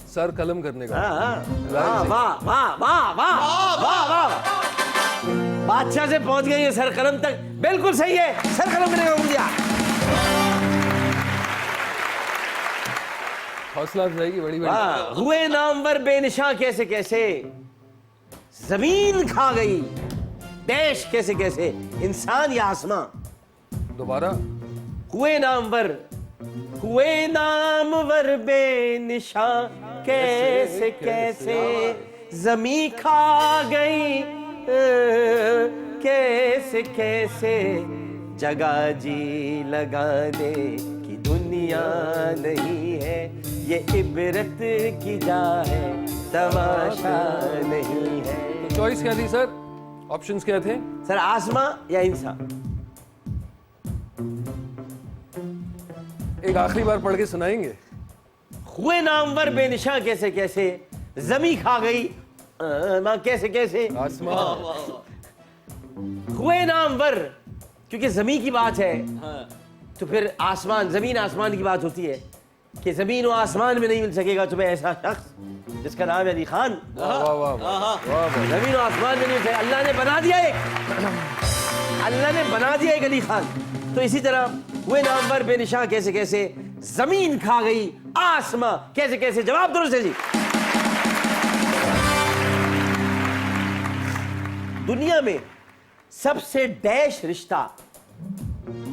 सर कलम करने का। वाह वाह वाह वाह वाह वाह वाह। बादशाह से पहुंच गए ये सर कलम तक, बिल्कुल सही है, सर कलम करने का हुक्म दिया। हौसला अफजाई की बड़ी बड़ी। वाह, हुए नामवर बेनिशां कैसे कैसे, जमीन खा गई देश कैसे कैसे, इंसान या आसमां। दोबारा। हुए नामवर बेनिशां कैसे कैसे, जमी खा गई कैसे कैसे, जगह जी लगाने की दुनिया दुनिया नहीं है, ये इबरत की जा है, तमाशा नहीं है। तो चॉइस क्या थी सर? ऑप्शंस क्या थे? सर आसमां या इंसान। एक आखिरी बार पढ़ के सुनाएंगे? हुए नामवर बेनिशां कैसे कैसे, जमी खा गई मां कैसे कैसे। आसमान। हुए नामवर, क्योंकि जमी की बात है हाँ तो फिर आसमान, जमीन आसमान की बात होती है कि जमीन और आसमान में नहीं मिल सकेगा तुम्हें ऐसा शख्स जिसका नाम है अली खान। वाह वाह वाह वाह वाह। जमीन और आसमान में नहीं मिल सकेगा, अल्लाह ने बना दिया एक, अल्लाह ने बना दिया एक अली खान। तो इसी तरह हुए नामवर बेनिशां कैसे कैसे, जमीन खा गई आसमां कैसे कैसे। जवाब दुरुस्त है जी। दुनिया में सबसे डैश रिश्ता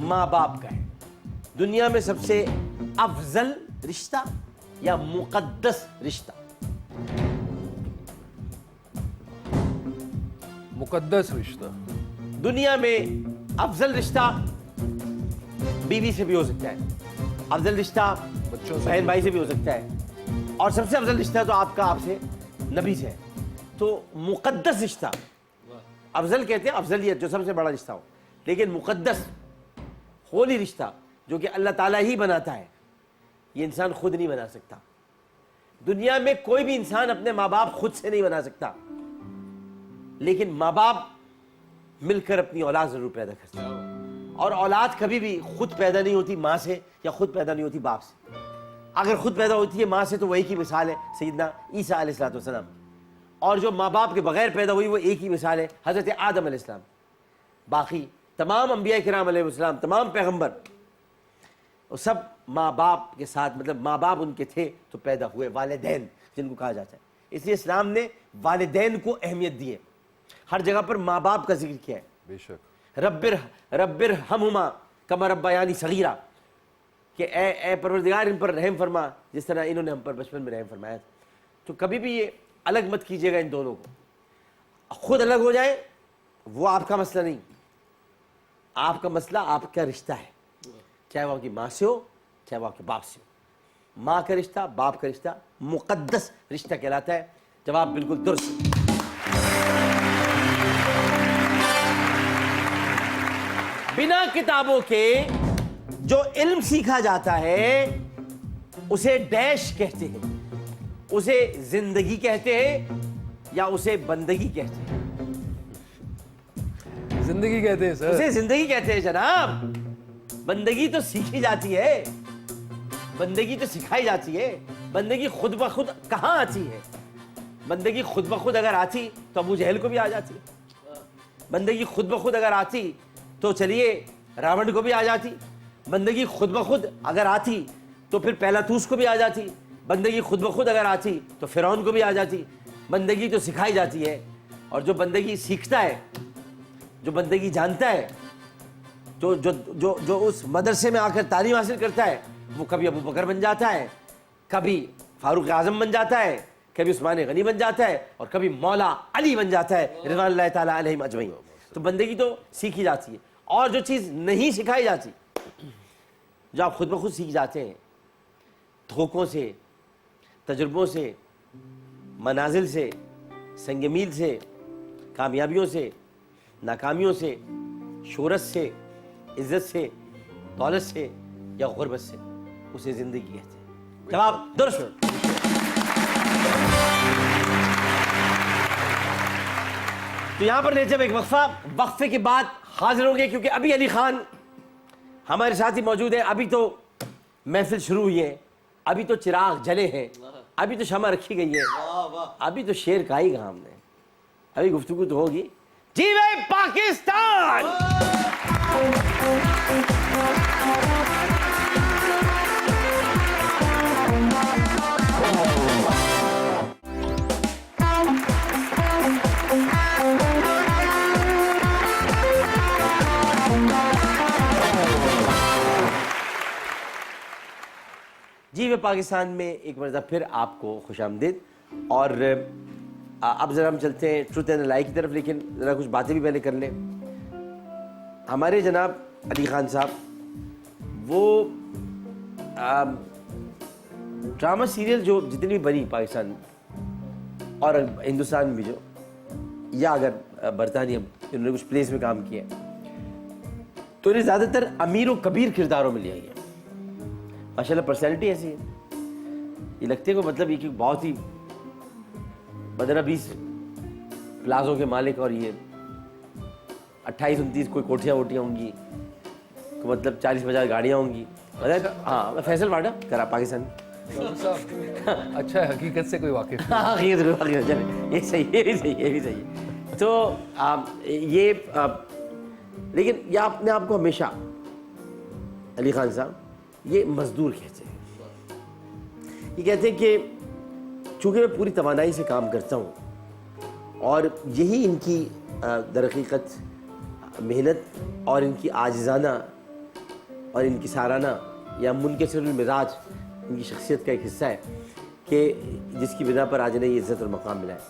माँ बाप का है। दुनिया में सबसे अफजल रिश्ता या मुकद्दस रिश्ता? मुकद्दस रिश्ता। दुनिया में अफजल रिश्ता बीवी से भी हो सकता है, अफजल रिश्ता बच्चों से बहन भाई से भी हो सकता है, और सबसे अफजल रिश्ता तो आपका आपसे नबी से है। तो मुकद्दस रिश्ता, अफजल कहते हैं अफजलियत जो सबसे बड़ा रिश्ता हो, लेकिन मुकद्दस होली रिश्ता जो कि अल्लाह ताला ही बनाता है, ये इंसान खुद नहीं बना सकता। दुनिया में कोई भी इंसान अपने माँ बाप खुद से नहीं बना सकता, लेकिन माँ बाप मिलकर अपनी औलाद जरूर पैदा करते हैं। और औलाद कभी भी खुद पैदा नहीं होती माँ से, या खुद पैदा नहीं होती बाप से। अगर खुद पैदा होती है माँ से तो वही की मिसाल है सैयदना ईसा अलैहिस्सलाम, और जो माँ बाप के बगैर पैदा हुई वो एक ही मिसाल है हज़रत आदम अलैहिस्सलाम। बाकी तमाम अंबिया किराम अलैहिस्सलाम, तमाम पैगंबर, वो सब माँ बाप के साथ, मतलब माँ बाप उनके थे तो पैदा हुए, वालिदैन जिनको कहा जाता है। इसलिए इस्लाम ने वालिदैन को अहमियत दी है, हर जगह पर माँ बाप का जिक्र किया है। बेशक। रब्बिर हमहुमा कमा रब्बयानी सगीरा, कि ए परवरदिगार इन पर रहम फरमा जिस तरह इन्होंने हम पर बचपन में रहम फरमाया था। तो कभी भी ये अलग मत कीजिएगा इन दोनों को। खुद अलग हो जाए वो आपका मसला नहीं, आपका मसला आपका रिश्ता है, चाहे वो आपकी माँ से हो चाहे वो आपके बाप से हो। माँ का रिश्ता, बाप का रिश्ता मुकद्दस रिश्ता कहलाता है। जवाब बिल्कुल दुरुस्त। बिना किताबों के जो इल्म सीखा जाता है उसे डैश कहते हैं, उसे जिंदगी कहते हैं या उसे बंदगी कहते हैं? जिंदगी कहते हैं सर। उसे जिंदगी कहते हैं जनाब। बंदगी तो सीखी जाती है, बंदगी तो सिखाई जाती है। बंदगी खुद ब खुद कहाँ आती है? बंदगी खुद ब खुद अगर आती तो अबू जहल को भी आ जाती। बंदगी खुद ब खुद अगर आती तो चलिए रावण को भी आ जाती। बंदगी खुद ब खुद अगर आती तो फिर पहलातूस को भी आ जाती। बंदगी खुद ब खुद अगर आती तो फिरौन को भी आ जाती। बंदगी तो सिखाई जाती है, और जो बंदगी सीखता है, जो बंदगी जानता है, जो जो जो जो उस मदरसे में आकर तालीम हासिल करता है, वो कभी अबू बकर बन जाता है, कभी फारूक आजम बन जाता है, कभी उस्मान गनी बन जाता है, और कभी मौला अली बन जाता है रिज़वानुल्लाहि ताला अलैहिम अजमईन। तो बंदगी तो सीखी जाती है। और जो चीज़ नहीं सिखाई जाती, जो आप खुद ब खुद सीख जाते हैं, धोखों से, तजुर्बों से, मनाजिल से, संगमील से, कामयाबियों से, नाकामियों से, शोहरत से, इज्जत से, दौलत से या गुर्बत से, उसे जिंदगी कहते हैं। जवाब दुरुस्त। तो यहां पर लेते हैं एक वक्फा, वक्फे के बाद हाजिर होंगे, क्योंकि अभी अली खान हमारे साथ ही मौजूद है। अभी तो महफिल शुरू हुई है, अभी तो चिराग जले हैं, अभी तो शमा रखी गई है, अभी तो शेर का ही काम है, अभी गुफ्तगू तो होगी। जी भाई पाकिस्तान। जी वे पाकिस्तान में एक मरतबा फिर आपको खुशामदीद। और अब ज़रा हम चलते हैं ट्रुथ एंड लाई की तरफ, लेकिन ज़रा कुछ बातें भी पहले कर लें। हमारे जनाब अली खान साहब वो ड्रामा सीरियल जो जितनी भी बनी पाकिस्तान और हिंदुस्तान में भी जो, या अगर बरतानिया इन्होंने कुछ प्लेस में काम किया तो इन्हें ज़्यादातर अमीर और कबीर किरदारों में लिया गया। माशाल्लाह पर्सनैलिटी ऐसी है, ये लगते को मतलब ये कि बहुत ही 15-20 प्लाजों के मालिक और ये 28-29 कोई कोठियाँ वोटियाँ होंगी, तो मतलब 40-50 गाड़ियाँ होंगी। मतलब हाँ, मैं फैसल वाडा करा पाकिस्तान। अच्छा है, हकीकत से कोई वाकिफ नहीं। हाँ ये जरूर, चले ये सही, ये भी सही, ये भी सही है। तो लेकिन ये आपने आपको हमेशा अली खान साहब ये मजदूर कहते हैं। ये कहते हैं कि चूँकि मैं पूरी तवानाई से काम करता हूँ और यही इनकी दरहकीकत मेहनत और इनकी आजिज़ाना और इनकी साराना या मुनकसिरुल मिजाज इनकी शख्सियत का एक हिस्सा है कि जिसकी बिना पर आज इन्हें ये इज़्ज़त और मकाम मिला है।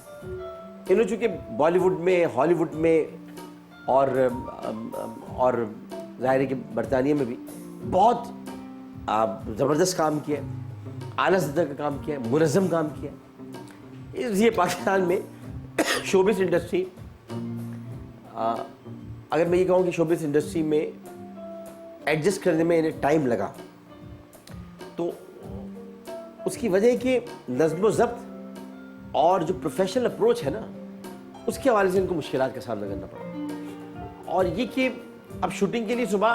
इन्होंने चूँकि बॉलीवुड में, हॉलीवुड में और ज़ाहिर है कि बरतानिया में भी बहुत ज़बरदस्त काम किया, आला सतह का काम किया, मुनज़्ज़म काम किया। इसलिए पाकिस्तान में शोबिस इंडस्ट्री, अगर मैं ये कहूँ कि शोबिस इंडस्ट्री में एडजस्ट करने में इन्हें टाइम लगा, तो उसकी वजह है कि नज़्म व ज़ब्त और जो प्रोफेशनल अप्रोच है ना, उसके हवाले से इनको मुश्किलात का सामना करना पड़ा। और ये कि अब शूटिंग के लिए सुबह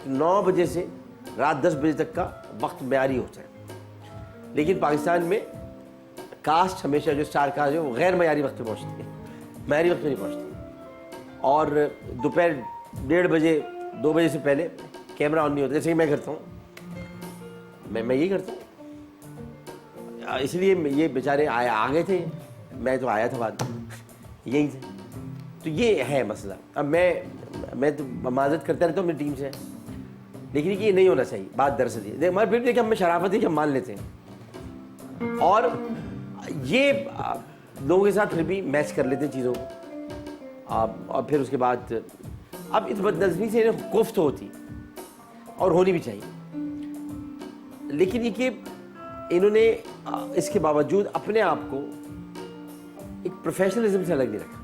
9 बजे से रात 10 बजे तक का वक्त म्यारी होता है, लेकिन पाकिस्तान में कास्ट हमेशा जो स्टार कास्ट है वो गैर म्यारी वक्त पे पहुँचती है, म्यारी वक्त में नहीं पहुँचती। और दोपहर 1:30 बजे 2 बजे से पहले कैमरा ऑन नहीं होता, जैसे कि मैं करता हूँ, मैं यही करता हूँ। इसलिए ये बेचारे आ गए थे, मैं तो आया था बाद में, यही थे। तो ये है मसला। अब मैं तो माजरत करता रहता हूँ मेरी टीम से, लेकिन ये नहीं होना चाहिए। बात दरअसल ये मगर फिर देखिए, हमें शराफत है कि हम मान लेते हैं और ये लोगों के साथ फिर भी मैच कर लेते हैं चीज़ों को। और फिर उसके बाद अब इस बदनज़मी से इन्हें खौफ तो होती और होनी भी चाहिए, लेकिन ये कि इन्होंने इसके बावजूद अपने आप को एक प्रोफेशनलिज्म से अलग नहीं रखा।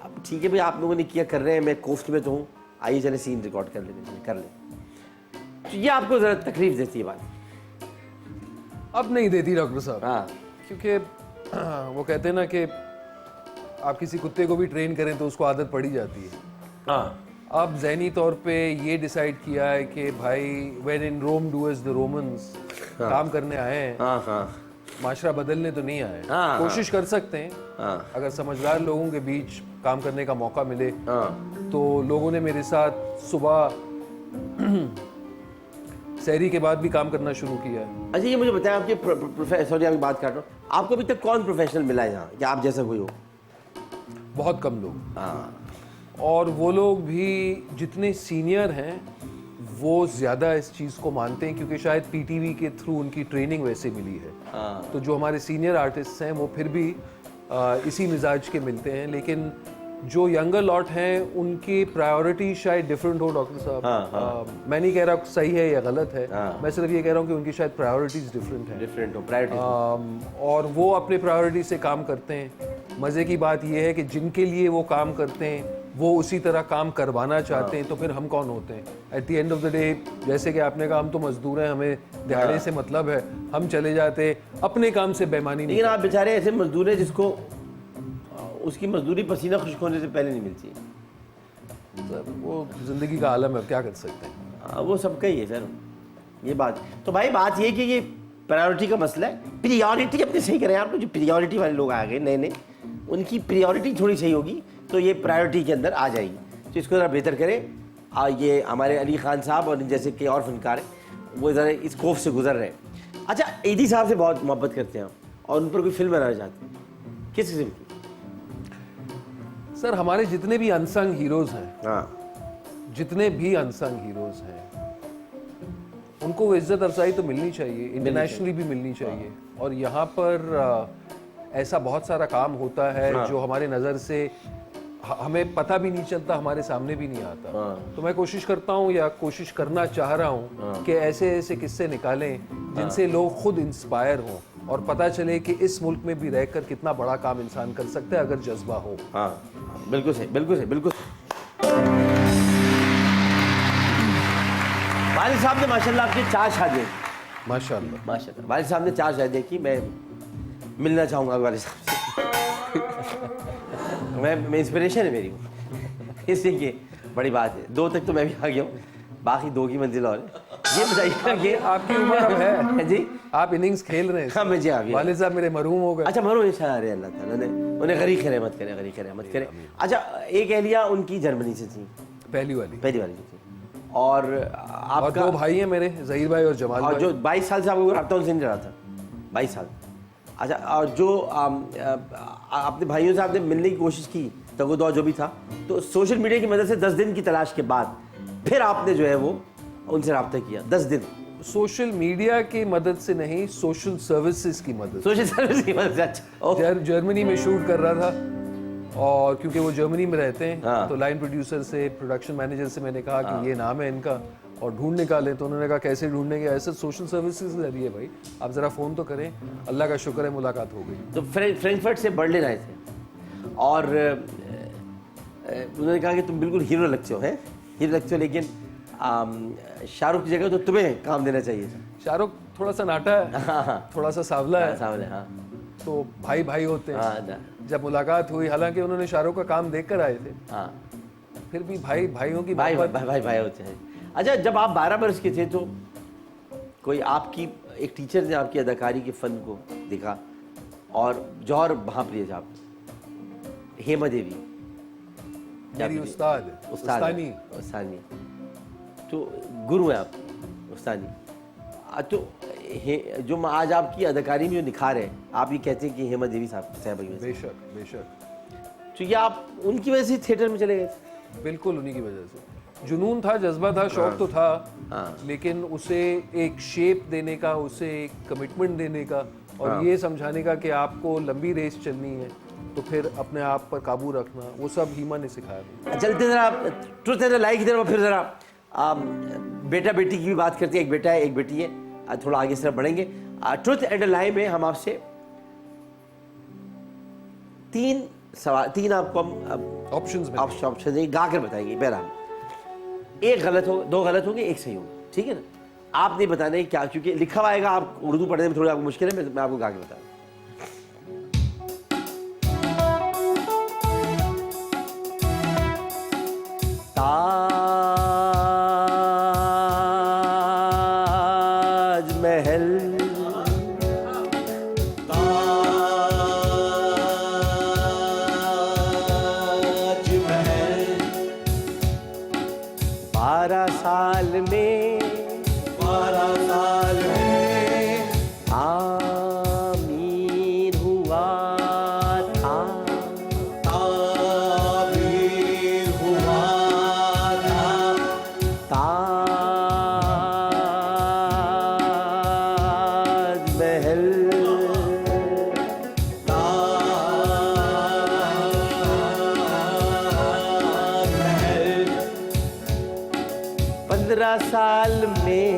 अब ठीक है भाई, आप लोगों ने किया, कर रहे हैं, मैं कोफ्त में तो हूँ, आइए चले सीन रिकॉर्ड कर लेते, कर ले। तो ये आपको ज़रा तकलीफ देती है बात? अब नहीं देती डॉक्टर साहब। हाँ, क्योंकि वो कहते हैं ना कि आप किसी कुत्ते को भी ट्रेन करें तो उसको आदत पड़ी जाती है। हाँ, अब ज़हनी तौर पे ये डिसाइड किया है कि भाई when in Rome do as the Romans, काम करने आए हैं, हाँ, हाँ, माशरा बदलने तो नहीं आए। हाँ, कोशिश कर सकते हैं, हाँ, अगर समझदार लोगों के बीच काम करने का मौका मिले। हाँ, तो लोगों ने मेरे साथ सुबह सहरी के बाद भी काम करना शुरू किया है। अच्छा ये मुझे बताएं, आपके सॉरी आपकी बात काट रहा हूँ, आपको अभी तक कौन प्रोफेशनल मिला है यहाँ, कि आप जैसा कोई हो? बहुत कम लोग, हाँ, और वो लोग भी जितने सीनियर हैं वो ज़्यादा इस चीज़ को मानते हैं, क्योंकि शायद पीटीवी के थ्रू उनकी ट्रेनिंग वैसे मिली है। हाँ, तो जो हमारे सीनियर आर्टिस्ट हैं वो फिर भी इसी मिजाज के मिलते हैं, लेकिन जो यंगर लॉट हैं उनकी प्रायोरिटी शायद डिफरेंट हो डॉक्टर साहब। हाँ, मैं नहीं कह रहा सही है या गलत है, हाँ, मैं सिर्फ ये कह रहा हूँ कि उनकी शायद प्रायोरिटीज डिफरेंट हैं। डिफरेंट हो प्रायोरिटी। और वो अपने प्रायोरिटी से काम करते हैं। मज़े की बात यह है कि जिनके लिए वो काम करते हैं वो उसी तरह काम करवाना चाहते हैं, तो फिर हम कौन होते हैं? At the end of the day, जैसे कि आपने कहा, हम तो मजदूर हैं, हमें दिहाड़े से मतलब है, हम चले जाते अपने काम से बेमानी नहीं। लेकिन आप बेचारे ऐसे मजदूर हैं जिसको उसकी मजदूरी पसीना खुश्क होने से पहले नहीं मिलती। सर वो ज़िंदगी का आलम है, क्या कर सकते हैं। वो सबका ही है सर, ये बात। तो भाई बात ये कि ये प्रायोरिटी का मसला है, प्रियोरिटी अपनी सही करें आप लोग। जो प्रियोरिटी वाले लोग आ गए नए नए, उनकी प्रियोरिटी थोड़ी सही होगी तो ये प्रायोरिटी के अंदर आ जाएगी। तो इसको ज़रा बेहतर करें। ये हमारे अली खान साहब और जैसे कई और फनकार हैं, वो ज़रा इस खौफ से गुजर रहे हैं। अच्छा, ईदी साहब से बहुत मोहब्बत करते हैं और उन पर कोई फिल्म बनाना चाहते हैं, किस किस्म की? सर हमारे जितने भी अनसंग हीरोज़ हैं, हाँ, जितने भी अनसंग हीरोज़ हैं, उनको वो इज्जत अफजाई तो मिलनी चाहिए, इंटरनेशनली भी मिलनी चाहिए। और यहाँ पर ऐसा बहुत सारा काम होता है जो हमारे नज़र से हमें पता भी नहीं चलता, हमारे सामने भी नहीं आता। तो मैं कोशिश करता हूँ या कोशिश करना चाह रहा हूँ कि ऐसे ऐसे किस्से निकालें जिनसे लोग खुद इंस्पायर हों और पता चले कि इस मुल्क में भी रहकर कितना बड़ा काम इंसान कर सकता है अगर जज्बा हो। हाँ, बिल्कुल सही, बिल्कुल सही, बिल्कुल सही। वालिद साहब ने माशाल्लाह आपकी 4 शादियाँ, माशाल्लाह। माशाल्लाह वालिद साहब ने 4 शादियाँ की। मैं मिलना चाहूँगा वालिद साहब से। मैं इंस्पिरेशन है मेरी वो, इसलिए कि बड़ी बात है। 2 तक तो मैं भी आ गया हूँ, बाकी 2 की मंजिल और है। ये बताइएगा कि आपकी उम्र अब है जी, आप इनिंग्स खेल रहे हैं। हाँ मैं जी आ गया। वालिद साहब मेरे मरहूम हो गए। अच्छा मरो इंशाअल्लाह, अल्लाह ताला ने उन्हें गरीब रहमत करे, गरीब रहमत करे। अच्छा, एक एहलिया उनकी जर्मनी से थी, पहली वाली। पहली वाली जो थी, और और आपका 2 भाई हैं मेरे, जहीर भाई और जमाल और भाई। जो 22 साल से आपको रब्ता उनसे नहीं रहा था, 22 साल। अच्छा, और जो अपने भाइयों से आपने मिलने की कोशिश की, तगो दो जो भी था, तो सोशल मीडिया की मदद से 10 दिन की तलाश के बाद फिर आपने जो है वो उनसे रब्ता किया। 10 दिन सोशल मीडिया की मदद से नहीं, सोशल सर्विसेज की मदद से। सोशल सर्विस की मदद से। अच्छा, जर्मनी में शूट कर रहा था और क्योंकि वो जर्मनी में रहते हैं हाँ। तो लाइन प्रोड्यूसर से, प्रोडक्शन मैनेजर से मैंने कहा कि ये नाम है इनका और ढूंढ निकालें। तो उन्होंने कहा कैसे ढूंढेंगे, ऐसे सोशल सर्विसेज के जरिए भाई आप ज़रा फ़ोन तो करें। अल्लाह का शुक्र है मुलाकात हो गई। तो फ्रैंकफर्ट से बर्लिन आए थे और उन्होंने कहा कि तुम बिल्कुल हीरो लगते हो, हैं हीरो लगते हो, लेकिन शाहरुख की जगह तो तुम्हें काम देना चाहिए था। शाहरुख थोड़ा सा नाटा है, थोड़ा सा सावला है, सामने, हाँ तो भाई भाई होते हैं। हाँ जब मुलाकात हुई, हालांकि उन्होंने शाहरुख का काम देख कर आए थे, हाँ, फिर भी भाई भाइयों की भाई मोहब्बत- भाई भाई भाई होते हैं। अच्छा, जब आप 12 वर्ष के थे तो कोई आपकी एक टीचर ने आपकी अदाकारी के फन को देखा और जौहर भांप लिए थे आप, हेमा देवी मेरी उस्ताद उस्तानी। उस्तानी, तो गुरु है आप, उस्तानी। तो जो आज आपकी अदाकारी में जो निखार है, आप ये कहते हैं कि हेमा देवी साहब की वजह से। बेशक बेशक। तो ये आप उनकी वजह से थिएटर में चले गए थे? बिल्कुल उन्हीं की वजह से। जुनून था, जज्बा था, शौक तो था, लेकिन उसे एक शेप देने का, उसे एक कमिटमेंट देने का और ये समझाने का कि आपको लंबी रेस चलनी है तो फिर अपने आप पर काबू रखना, वो सब हीमा ने सिखाया। चलते जरा ट्रुथ एंड लाइक की तरफ, फिर जरा बेटा बेटी की भी बात करते हैं। एक बेटा है, एक बेटी है, थोड़ा आगे इस तरफ बढ़ेंगे। ट्रुथ एंड लाई में हम आपसे 3 सवाल, 3 आपको हम ऑप्शन देंगे, गा कर बताएंगे। पहला, एक गलत हो, 2 गलत होंगे, 1 सही होगा, ठीक है ना? आप नहीं बताना है क्या, क्योंकि लिखा हुआ आएगा, आप उर्दू पढ़ने में थोड़ा आपको मुश्किल है, मैं आपको गा के बताऊँ। ताज महल, ताज महल 12 साल में 12 साल में आमीर हुआ था, ताबीर हुआ था। ताज महल, ताज महल 15 साल में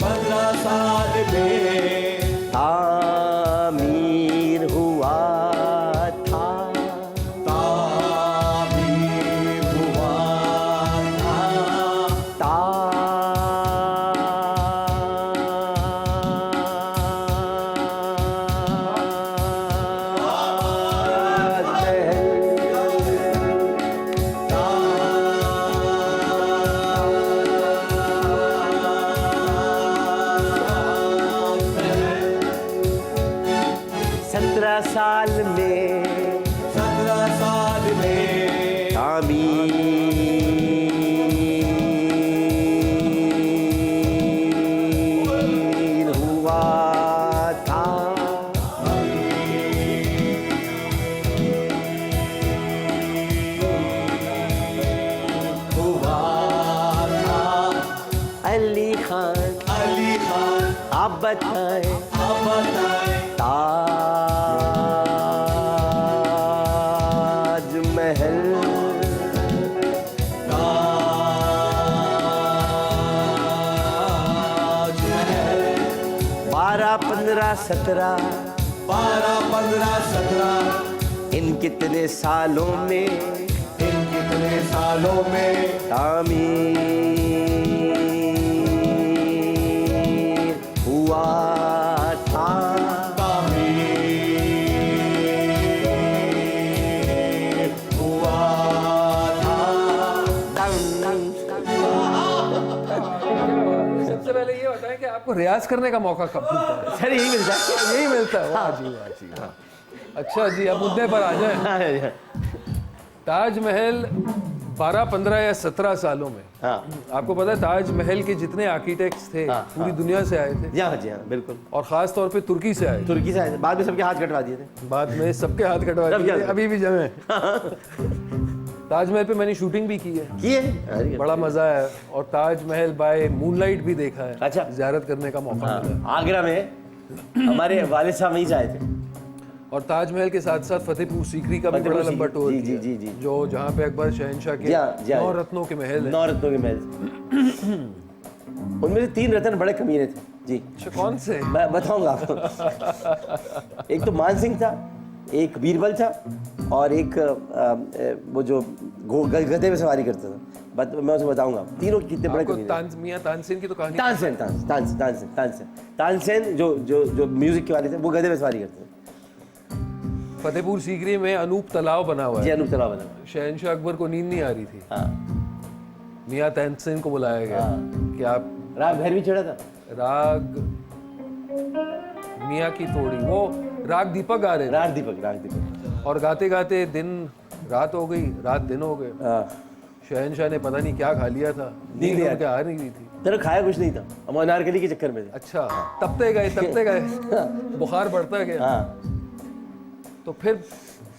15 साल में आमीर हुआ था, ताबीर हुआ था। ताज महल 17 साल में 17 साल में तामीर हुआ था, हुआ था। अली खान अली खान आप बताएं, आप बताएं ताज महल 15 17 12 15 17 इन कितने सालों में इन कितने सालों में तामीर हुआ था। तामीर हुआ था। सबसे पहले ये बताएं कि आपको रियाज करने का मौका कब मिलता है? सर यही मिलता है। यही मिलता है। वाह जी, वाह जी, वाह। अच्छा जी, अब मुद्दे पर आ जाएं। ताजमहल 12 15 या 17 सालों में, हाँ आपको पता है ताजमहल के जितने आर्किटेक्ट्स थे हाँ, पूरी हाँ। दुनिया से आए थे जी हाँ जी हाँ बिल्कुल। और खास तौर पे तुर्की से आए थे। तुर्की से आए थे, बाद में सबके हाथ कटवा दिए थे। बाद में सबके हाथ कटवा सब दिए, क्या? अभी भी जमे। ताजमहल पे मैंने शूटिंग भी की है, किए? अरे बड़ा मजा है। और ताजमहल बाय मूनलाइट भी देखा है। अच्छा। ज़ियारत करने का मौका मिला है। हाँ, आगरा में हमारे वालिद साहब वहीं से आए थे। और ताजमहल के साथ साथ फतेहपुर सीकरी का भी बड़ा फतेहपुर लंबा सीकरी, टूर जी, किया, जी, जी। जो जहाँ पे अकबर शहनशाह के जी हाँ, जी हाँ। 9 रत्नों के महल है। 9 रत्नों के महल। उनमें से 3 रत्न बड़े कमीने थे जी। अच्छा, कौन से? मैं बताऊंगा आपको। एक तो मान सिंह था, एक बीरबल था, और एक वो जो गधे में सवारी करता था। मैं उसे बताऊंगा तीनों कितने बड़े आपको कमीने। मियां तानसेन की तो कहानी तानसेन जो म्यूजिक के वाले थे, वो गधे में सवारी करते थे। फतेहपुर सीकरी में अनूप तालाब बना हुआ जी है। अनूप तालाब बना। शहनशाह अकबर को नींद नहीं आ रही थी, हाँ मियां तानसेन को बुलाया गया कि आप राग भैरवी चढ़ा था। राग मियां की तोड़ी, वो राग दीपक गा रहे थे राग दीपक और गाते गाते दिन रात हो गई, रात दिन हो गए। हाँ। शहनशाह ने पता नहीं क्या खा लिया था, नींद नहीं उनके आ नहीं रही थी। तेरे खाया कुछ नहीं था, हम अनारकली के चक्कर में थे। अच्छा, तपते गए बुखार बढ़ता गया। हाँ तो फिर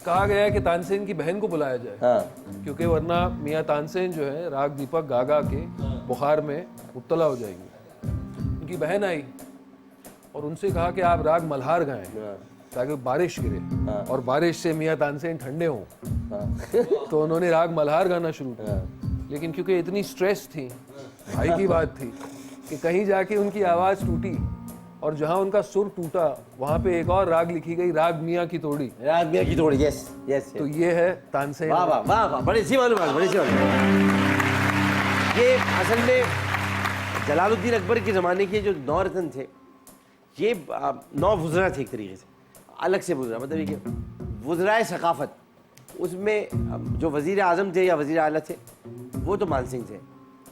कहा गया कि तानसेन की बहन को बुलाया जाए, हाँ क्योंकि वरना मियां तानसेन जो है राग दीपक गा गा के बुखार में मुब्तला हो जाएंगे। उनकी बहन आई और उनसे कहा कि आप राग मल्हार गाएं हाँ, ताकि बारिश गिरे हाँ। और बारिश से मियां तानसेन ठंडे हों। हाँ। तो उन्होंने राग मल्हार गाना शुरू किया, हाँ। लेकिन क्योंकि इतनी स्ट्रेस थी, भाई की बात थी, कि कहीं जाके उनकी आवाज़ टूटी और जहां उनका सुर टूटा वहां पे एक और राग लिखी गई, राग मियां की तोड़ी। राग मियां की तोड़ी, यस यस। तो ये है तानसेन। वाह वाह वाह वाह, बड़ी सी मालूम है, बड़ी सी मालूम। ये असल में जलालुद्दीन अकबर के ज़माने के जो 9 रत्न थे, ये 9 वुज़रा थे एक तरीके से, अलग से वुज़रा, मतलब ये कि वुज़राए सकाफ़त। उसमें जो वज़ीर आज़म थे या वज़ीर आला थे वो तो मान सिंह थे,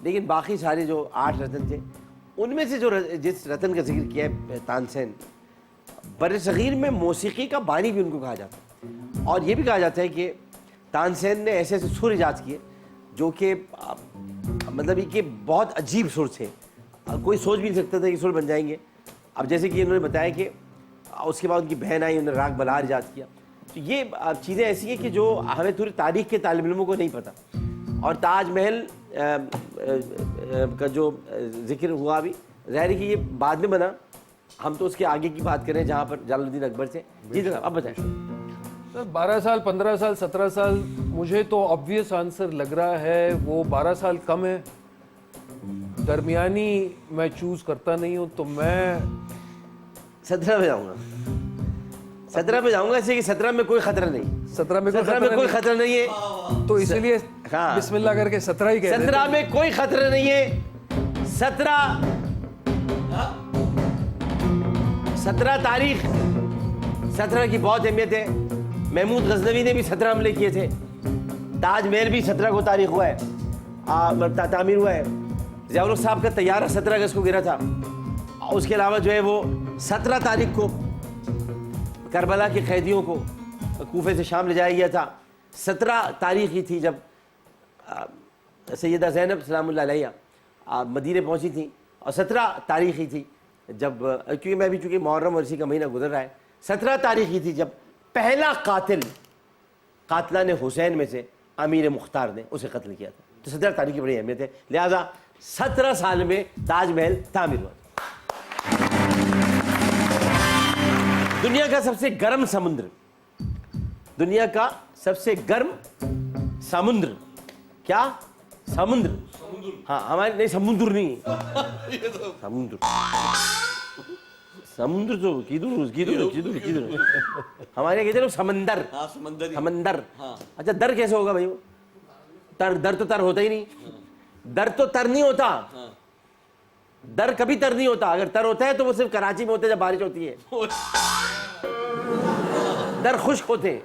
लेकिन बाकी सारे जो 8 रत्न थे उनमें से जो जिस रत्न का जिक्र किया है तानसेन, बरसग़ीर में मौसीकी का बानी भी उनको कहा जाता है। और ये भी कहा जाता है कि तानसेन ने ऐसे ऐसे सुर ईजाद किए जो कि मतलब ये कि बहुत अजीब सुर थे, कोई सोच भी नहीं सकता था कि सुर बन जाएंगे। अब जैसे कि इन्होंने बताया कि उसके बाद उनकी बहन आई, उन्होंने राग बलार ईजाद किया। तो ये चीज़ें ऐसी हैं कि जो हमें थोड़ी तारीख़ के तालिब इल्मों को नहीं पता। और ताजमहल का जो जिक्र हुआ अभी, ज़ाहिर है कि ये बाद में बना, हम तो उसके आगे की बात करें जहाँ पर जलालुद्दीन अकबर से। जी जनाब, अब बताएं। सर 12 साल 15 साल 17 साल, मुझे तो ऑब्वियस आंसर लग रहा है वो 12 साल कम है। दरमियानी मैं चूज़ करता नहीं हूँ, तो मैं 17 पे जाऊँगा। 17 पे जाऊँगा, इसलिए कि 17 में कोई खतरा नहीं। 17 में कोई खतरा नहीं है, तो इसलिए हाँ। बिस्मिल्लाह करके 17 ही कह 17 में कोई खतरा नहीं है। 17 तारीख, 17 की बहुत अहमियत है। महमूद गजनवी ने भी 17 हमले किए थे। ताजमहल भी 17 को तारीख हुआ है, तामीर हुआ है। ज़ियाउल साहब का तैयारा 17 अगस्त को गिरा था। उसके अलावा जो है वो 17 तारीख को करबला के कैदियों को कूफे से शाम ले जाया गया था। 17 तारीख ही थी जब सैयदा ज़ैनब सलामुल्लाह अलैहा मदीने पहुंची थी, और 17 तारीख ही थी जब, क्योंकि मैं भी चूँकि मुहर्रम और इसी का महीना गुजर रहा है, 17 तारीख ही थी जब पहला कातिला ने हुसैन में से अमीर मुख्तार ने उसे कत्ल किया था। तो 17 तारीख की बड़ी अहमियत है, लिहाजा 17 साल में ताजमहल तामीर हुआ। दुनिया का सबसे गर्म समुद्र, दुनिया का सबसे गर्म समुद्र, क्या? समुद्र। हाँ, हमारे नहीं, समुद्र नहीं, समुद्र। समुद्र तो किधर हमारे यहाँ कहते हैं लोग समंदर। हाँ समंदर समंदर। हाँ। अच्छा दर कैसे होगा भाई? वो दर तो तर होता ही नहीं। दर तो तर नहीं होता। दर कभी तर नहीं होता। अगर तर होता है तो वो सिर्फ कराची में होता है जब बारिश होती है। दर खुश्क होते हैं,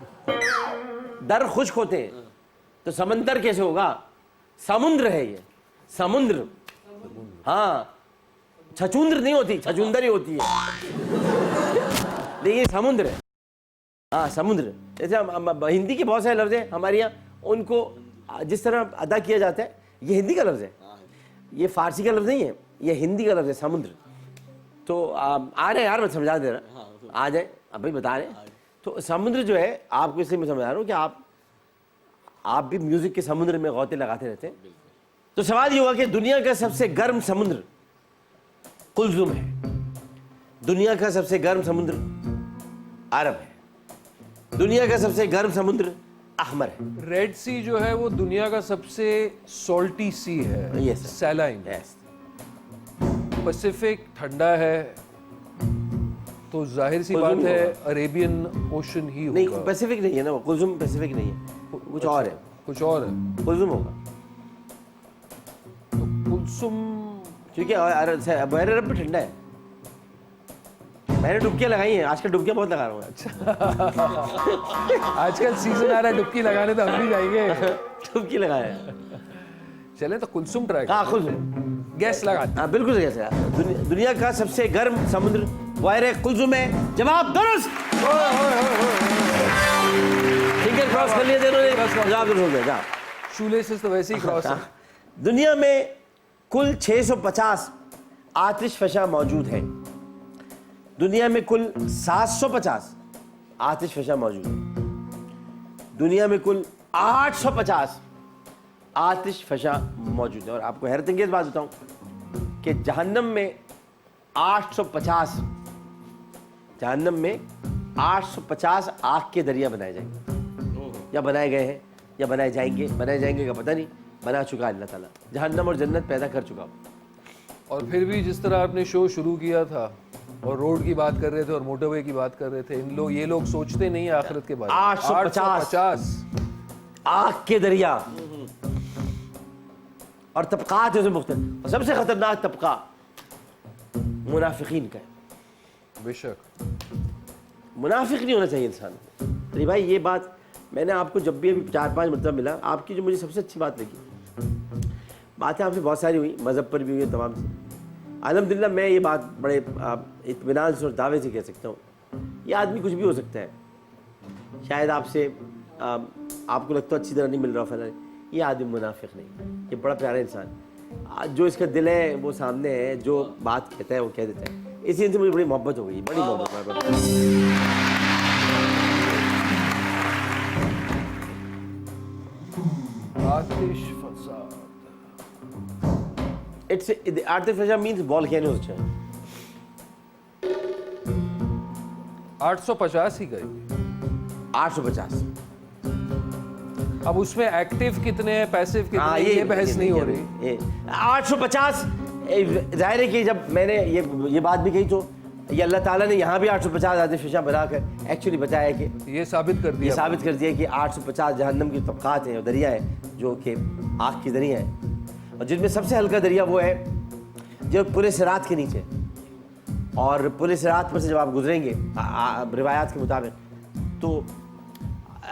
दर खुश्क होते हैं। तो समंदर कैसे होगा? समुद्र है ये, समुद्र। हाँ, छचुंद्र नहीं होती, छचुंदर ही होती है। लेकिन समुद्र है। हाँ समुद्र। जैसे हिंदी के बहुत सारे लफ्ज हैं हमारे यहाँ, उनको जिस तरह अदा किया जाता है, ये हिंदी का लफ्ज है, ये फारसी का लफ्ज नहीं है, ये हिंदी का लफ्ज है, समुद्र। तो आ रहे यार, मैं समझा दे रहा, आ जाए अब भाई बता रहे। तो समुद्र जो है, आपको इसलिए मैं समझा रहा हूँ कि आप भी म्यूजिक के समुद्र में गौते लगाते रहते हैं। तो सवाल ये हुआ कि दुनिया का सबसे गर्म समुद्र कुलजुम है, दुनिया का सबसे गर्म समुद्र अरब है, दुनिया का सबसे गर्म समुद्र अहमर है। रेड सी जो है वो दुनिया का सबसे सॉल्टी सी है, Yes, sir. Saline. Yes. Pacific ठंडा है, तो जाहिर सी कुलजुम बात है होगा। अरेबियन ओशन ही नहीं, होगा। पैसिफिक नहीं है ना, वो कुलजुम पैसिफिक नहीं है, कुछ और है, कुछ और है। कुलजुम होगा। तो कुलसुम क्योंकि बहर अरब भी ठंडा है। मैंने डुबकियां लगाई हैं, आजकल डुबकियां बहुत लगा रहा हूँ। आजकल सीजन आ रहा है डुबकी लगाने, तो हम भी जाएंगे। डुबकी लगाया है। चले तो कुलसुम ट्राई हाँ कुलजुम, गैस लगा। हाँ बिल्कुल सही है। दुनिया का सबसे गर्म समुद्र बहर कुलजुम है। जवाब दुरुस्त। फिंगर क्रॉस कर लिए दोनों ने, जवाब दुरुस्त हो गया। जा। शूलेसेस तो वैसे ही क्रॉस है। दुनिया में कुल 650 आतिश फशा मौजूद है। दुनिया में कुल 750 आतिश फशा मौजूद है। दुनिया में कुल 850 आतिश फशा मौजूद है। और आपको हैरत अंगेज बात बताऊं कि जहन्नम में 850 850 आग के दरिया बनाए जाएंगे, या बनाए गए हैं, या बनाए जाएंगे का पता नहीं। बना चुका अल्लाह ताला, जहन्नम और जन्नत पैदा कर चुका। और फिर भी जिस तरह आपने शो शुरू किया था और रोड की बात कर रहे थे और मोटरवे की बात कर रहे थे, ये लोग सोचते नहीं है आखिरत के बारे में। 850 आग के दरिया और तबकात है मुख्तलिफ। और सबसे खतरनाक तबका मुनाफिकीन का है। बेशक मुनाफिक नहीं होना चाहिए इंसान। अरे भाई ये बात मैंने आपको जब भी अभी 4-5 मतलब मिला, आपकी जो मुझे सबसे अच्छी बात लगी, बातें आपसे बहुत सारी हुई, मज़हब पर भी हुई तमाम से। अल्हम्दुलिल्लाह मैं ये बात बड़े इत्मीनान से और दावे से कह सकता हूँ, ये आदमी कुछ भी हो सकता है। शायद आपसे आपको लगता है अच्छी तरह नहीं मिल रहा फैला, ये आदमी मुनाफिक नहीं, ये बड़ा प्यारा इंसान, जो इसका दिल है वो सामने है, जो बात कहता है वो कह देता है। इसी से मुझे बड़ी मोहब्बत हो गई, बड़ी मोहब्बत। आतिश फसाद। It's Atish फशा means volcanoes। 850 ही गई। 850। अब उसमें एक्टिव कितने हैं, पैसिव कितने हैं, ये बहस नहीं हो रही। 850 जाहिर है कि जब मैंने ये बात भी कही तो ये अल्लाह ताला ने यहाँ भी 850 आतिश फशा बनाकर एक्चुअली बताया कि ये साबित कर दिया, कि 850 जहन्नम की तबकात हैं और दरिया है जो कि आग की दरिया है, और जिनमें सबसे हल्का दरिया वो है जो पुल सिरात के नीचे। और पुल सिरात पर से जब आप गुजरेंगे रिवायात के मुताबिक, तो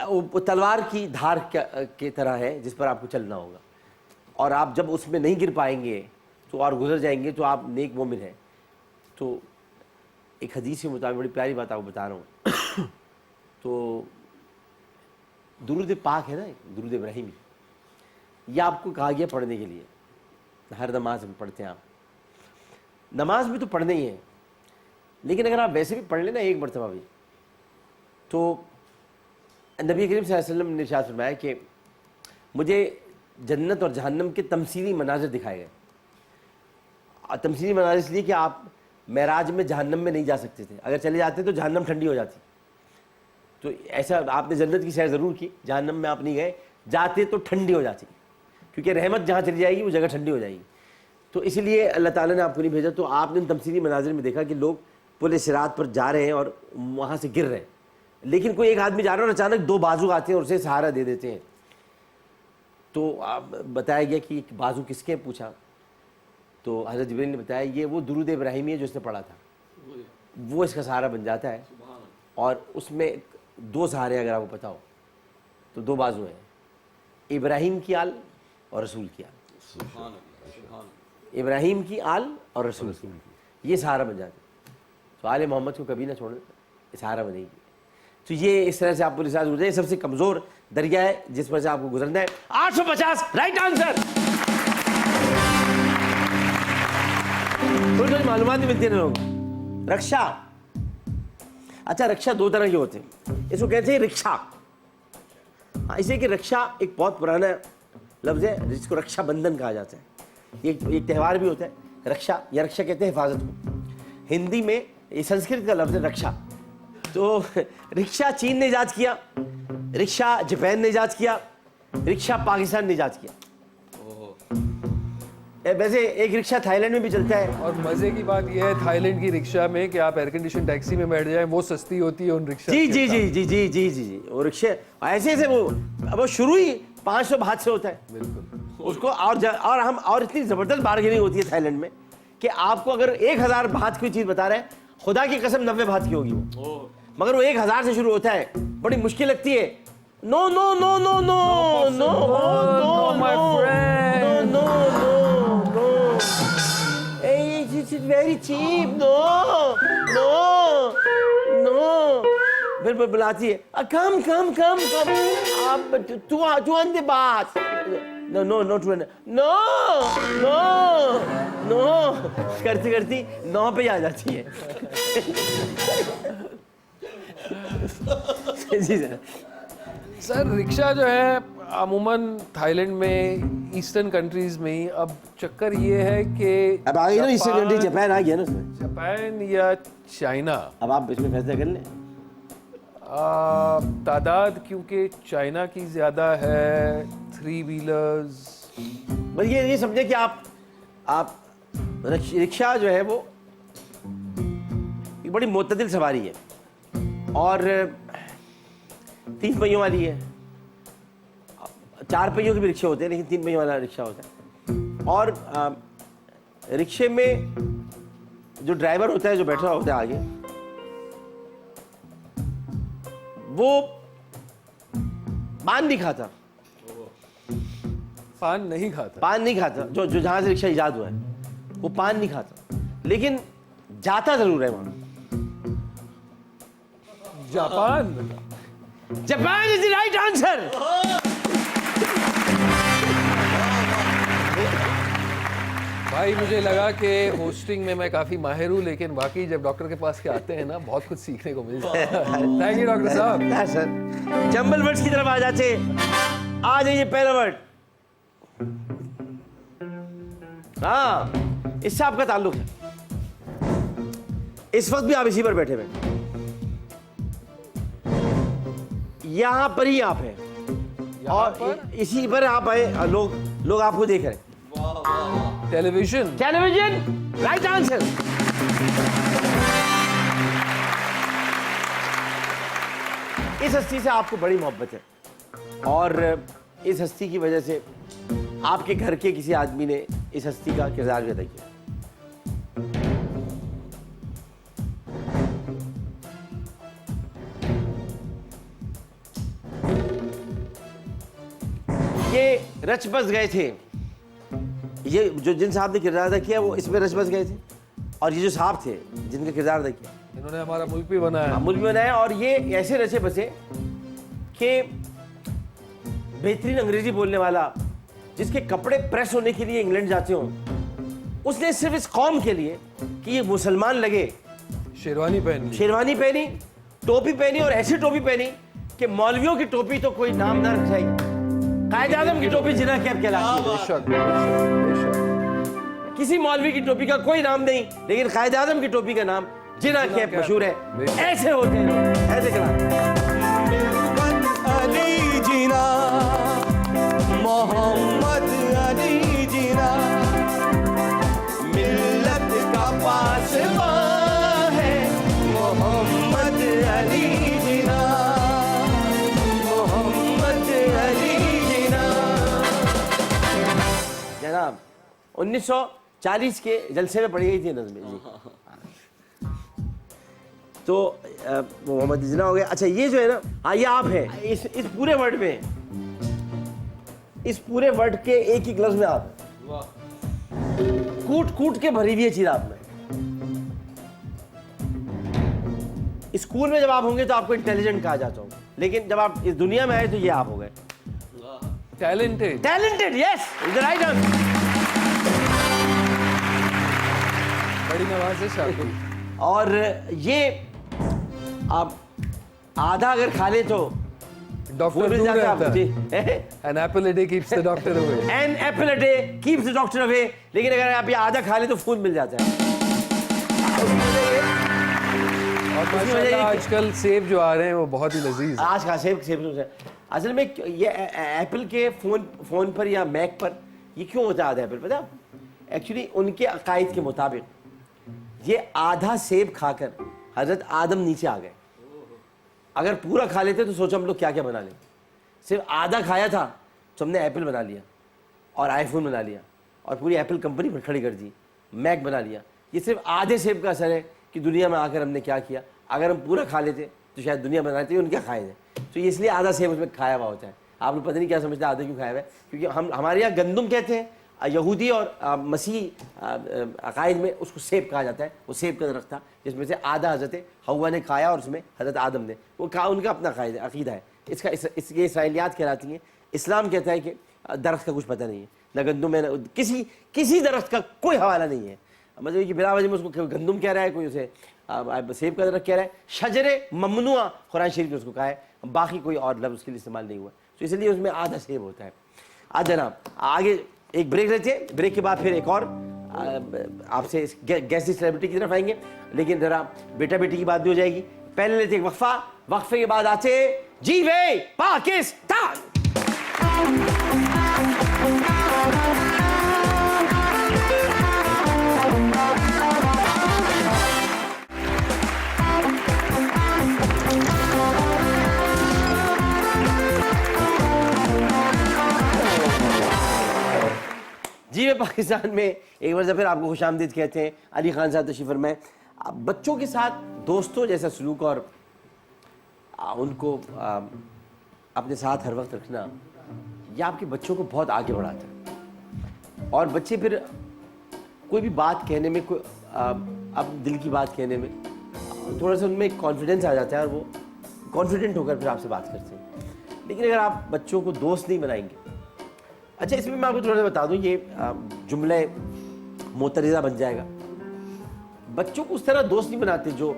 वो तलवार की धार के तरह है जिस पर आपको चलना होगा, और आप जब उसमें नहीं गिर पाएंगे तो और गुजर जाएंगे तो आप नेक मोमिन हैं। तो एक हदीस के मुताबिक बड़ी प्यारी बात आपको बता रहा हूँ। तो दुरूद पाक है ना, दुरूद इब्राहिमी, ये आपको कहा गया पढ़ने के लिए। हर नमाज में पढ़ते हैं आप, नमाज में तो पढ़ने ही है, लेकिन अगर आप वैसे भी पढ़ लेना एक मरतबा भी, तो नबी करीम सल्लल्लाहु अलैहि वसल्लम ने इरशाद फरमाया कि मुझे जन्नत और जहन्नम के तमसीली मनाज़िर दिखाए गए। और तमसीली मनाज़िर इसलिए कि आप मेराज में जहन्नम में नहीं जा सकते थे, अगर चले जाते तो जहन्नम ठंडी हो जाती। तो ऐसा आपने जन्नत की सैर ज़रूर की, जहन्नम में आप नहीं गए, जाते तो ठंडी हो जाती, क्योंकि रहमत जहाँ चली जाएगी वो जगह ठंडी हो जाएगी। तो इसलिए अल्लाह ताला ने आपको नहीं भेजा। तो आपने तमसीली मनाज़िर में देखा कि लोग पुल सिरात पर जा रहे हैं और वहाँ से गिर रहे हैं, लेकिन कोई एक आदमी जा रहा है और अचानक दो बाजू आते हैं और उसे सहारा दे देते हैं। तो बताया गया कि बाजू किसके हैं, पूछा तो हज़रत जिब्रील ने बताया ये वो दुरूद इब्राहिमी है जो उसने पढ़ा था, वो इसका सहारा बन जाता है। और उसमें दो सहारे अगर आपको पता हो तो दो बाजू हैं, इब्राहिम की आल और रसूल की आल। इब्राहिम की आल और रसूल की, ये सहारा बन जाते हैं। तो आले मोहम्मद को कभी ना छोड़ना, ये सहारा बनेगी। तो ये इस तरह से आप पुलिस गुजर जाए, सबसे कमज़ोर दरिया है जिस पर से आपको गुजरना है। 850 राइट आंसर। थोड़ी थोड़ी मालूमात भी मिलती है लोगों। रक्षा, अच्छा रक्षा दो तरह के होते हैं, इसको कहते हैं रिक्शा। हाँ, इसे कि रक्षा एक बहुत पुराना लफ्ज़ है जिसको रक्षा बंधन कहा जाता है। एक त्यौहार भी होता है रक्षा, या रक्षा कहते हैं हिफाजत को। हिंदी में ये संस्कृत का लफ्ज़ है रक्षा। तो रिक्शा चीन ने ईजाद किया, रिक्शा जापान ने ईजाद किया, रिक्शा पाकिस्तान ने ईजाद किया। वैसे एक रिक्शा थाईलैंड में भी चलता है। और मजे की बात यह है थाईलैंड की रिक्शा में कि आप एयर कंडीशन टैक्सी में बैठ जाएं, वो सस्ती होती है उन रिक्शा जी जी जी जी जी जी जी जी वो रिक्शे ऐसे ऐसे वो शुरू ही 500 बात से होता है बिल्कुल उसको। और इतनी जबरदस्त बार्गेनिंग होती है थाईलैंड में कि आपको अगर 1000 बात की चीज बता रहे हैं, खुदा की कसम 90 बात की होगी वो, मगर वो 1000 से शुरू होता है। बड़ी मुश्किल लगती है। No no no no no no no my friend. No no This is very cheap. No, no, no. फिर बुलाती है, come. आप 200 बात. No, not 200. No. करती 9 पे आ जाती है। जी सर। सर रिक्शा जो है अमूमन थाईलैंड में, ईस्टर्न कंट्रीज में, अब चक्कर ये है कि अब आ गई ना ईस्टर्न कंट्री, जापान आ गया ना उसमें, जापान या चाइना। अब आप इसमें फैसला कर लें। तादाद क्योंकि चाइना की ज़्यादा है, 3 व्हीलर्स। बस ये समझे कि आप रिक्शा जो है वो एक बड़ी मुतदिल सवारी है और 3 पहियों वाली है। 4 पहियों के भी रिक्शे होते हैं लेकिन 3 पहियों वाला रिक्शा होता है। और रिक्शे में जो ड्राइवर होता है, जो बैठा होता है आगे, वो पान नहीं खाता। पान नहीं खाता जो जहां से रिक्शा इजाद हुआ है वो पान नहीं खाता, लेकिन जाता जरूर है वहां। Japan is the right answer. भाई मुझे लगा कि होस्टिंग में मैं काफी माहिर हूँ, लेकिन वाकई जब डॉक्टर के पास के आते हैं ना, बहुत कुछ सीखने को मिलता है। थैंक यू डॉक्टर साहब। हाँ सर। जंबल वर्ड्स की तरफ आ जाते। आ जाइए पहला वर्ड। हाँ, इससे आपका ताल्लुक है। इस वक्त भी आप इसी पर बैठे हुए, यहां पर ही आप हैं और इसी पर आप आए। लोग आपको देख रहे हैं। Television right answer. इस हस्ती से आपको बड़ी मोहब्बत है और इस हस्ती की वजह से आपके घर के किसी आदमी ने इस हस्ती का किरदार भी अदा किया। ये रच बस गए थे। ये जो जिन साहब ने किरदार अदा किया वो इसमें रच बस गए थे, और ये जो साहब थे जिनका किरदार अदा किया, इन्होंने हमारा मुल्क भी बनाया। मुल्क भी बनाया। और ये ऐसे रचे बसे कि बेहतरीन अंग्रेजी बोलने वाला, जिसके कपड़े प्रेस होने के लिए इंग्लैंड जाते हों, उसने सिर्फ इस कौम के लिए कि ये मुसलमान लगे शेरवानी पहनी, टोपी पहनी, और ऐसी टोपी पहनी कि मौलवियों की टोपी तो कोई नाम ना रख जाए, कायद आज़म की टोपी जिना कैप कहलाती है। किसी मौलवी की टोपी का कोई नाम नहीं, लेकिन कायद आज़म की टोपी का नाम जिना कैप मशहूर है। ऐसे होते हैं लोग, ऐसे अली जीना, मोहम्मद अली जीना, मिल्लत का पासबां है, अली जिना, मोहम्मद अली जिना। जनाब 1940 के जलसे में पढ़ी गई थी नज़्म जी। तो वो मोहम्मद जिना हो गया। अच्छा ये जो है ना, हाँ ये आप हैं इस पूरे वर्ड में, इस पूरे वर्ड के एक ही लफ्ज में आप हैं। कूट कूट के भरी हुई है चीज आप में। स्कूल में जब आप होंगे तो आपको इंटेलिजेंट कहा जाता होगा, लेकिन जब आप इस दुनिया में आए तो ये आप हो गए talented. Talented. Yes, the right answer. बड़ी नवाजिश आपकी। और ये आप आधा अगर खा ले तो डॉक्टर मिल दूर जाता है रहता जी। है। An apple a day keeps the doctor away. An apple a day keeps the doctor away। लेकिन अगर आप ये आधा खा ले तो खून मिल जाता है। और माशाल्लाह आजकल सेब जो आ रहे हैं वो बहुत ही लजीज है। आज का सेब से असल में ये एप्पल के फोन पर या मैक पर ये क्यों होता है आधा एप्पल, पता? एक्चुअली उनके अकायद के मुताबिक ये आधा सेब खाकर हजरत आदम नीचे आ गए। अगर पूरा खा लेते तो सोचो हम लोग क्या क्या बना लें। सिर्फ आधा खाया था तो हमने एप्पल बना लिया और आईफोन बना लिया और पूरी एप्पल कंपनी पर खड़ी कर दी, मैक बना लिया। ये सिर्फ आधे सेब का असर है कि दुनिया में आकर हमने क्या किया। अगर हम पूरा खा लेते तो शायद दुनिया बनाते उनके खाए थे। तो इसलिए आधा सेब उसमें खाया हुआ होता है। आप लोग पता नहीं क्या समझते आधा क्यों खाया हुआ है, क्योंकि हमारे यहाँ गंदुम कहते हैं, यहूदी और मसीह अकायद में उसको सेब कहा जाता है। वो सेब का दरख्त था जिसमें से आधा हज़रत हव्वा ने खाया और उसमें हज़रत आदम ने, वो कहा उनका अपना अक़ीदा है। इसका ये इसराइलियात कहलाती हैं। इस्लाम कहता है कि दरख्त का कुछ पता नहीं है, न गंदुम है न किसी दरख्त का कोई हवाला नहीं है। मतलब कि बिला वजह में उसको गंदुम कह रहा है, कोई उसे सेब का दरख्त कह रहा है। शजरे ममनुआ कुरान शरीफ ने उसको कहा है, बाकी कोई और लफ्ज़ उसके लिए इस्तेमाल नहीं हुआ, तो इसलिए उसमें आधा सेब होता है। आज जनाब आगे एक ब्रेक लेते हैं, ब्रेक के बाद फिर एक और आपसे गैसी सेलिब्रिटी की तरफ आएंगे, लेकिन जरा बेटा बेटी की बात भी हो जाएगी। पहले लेते एक वक्फा, वक्फे के बाद आते जीवे पाकिस्तान। जी वे पाकिस्तान में एक बार फिर आपको खुशामदीद कहते हैं। अली खान साहब तशरीफ फरमाएं। बच्चों के साथ दोस्तों जैसा सलूक और उनको अपने साथ हर वक्त रखना, यह आपके बच्चों को बहुत आगे बढ़ाता है। और बच्चे फिर कोई भी बात कहने में, कोई अब दिल की बात कहने में थोड़ा सा उनमें कॉन्फिडेंस आ जाता है और वो कॉन्फिडेंट होकर फिर आपसे बात करते हैं। लेकिन अगर आप बच्चों को दोस्त नहीं बनाएंगे, अच्छा इसमें मैं आपको थोड़ा सा बता दूं, ये जुमले मोतरिज़ा बन जाएगा। बच्चों को उस तरह दोस्त नहीं बनाते जो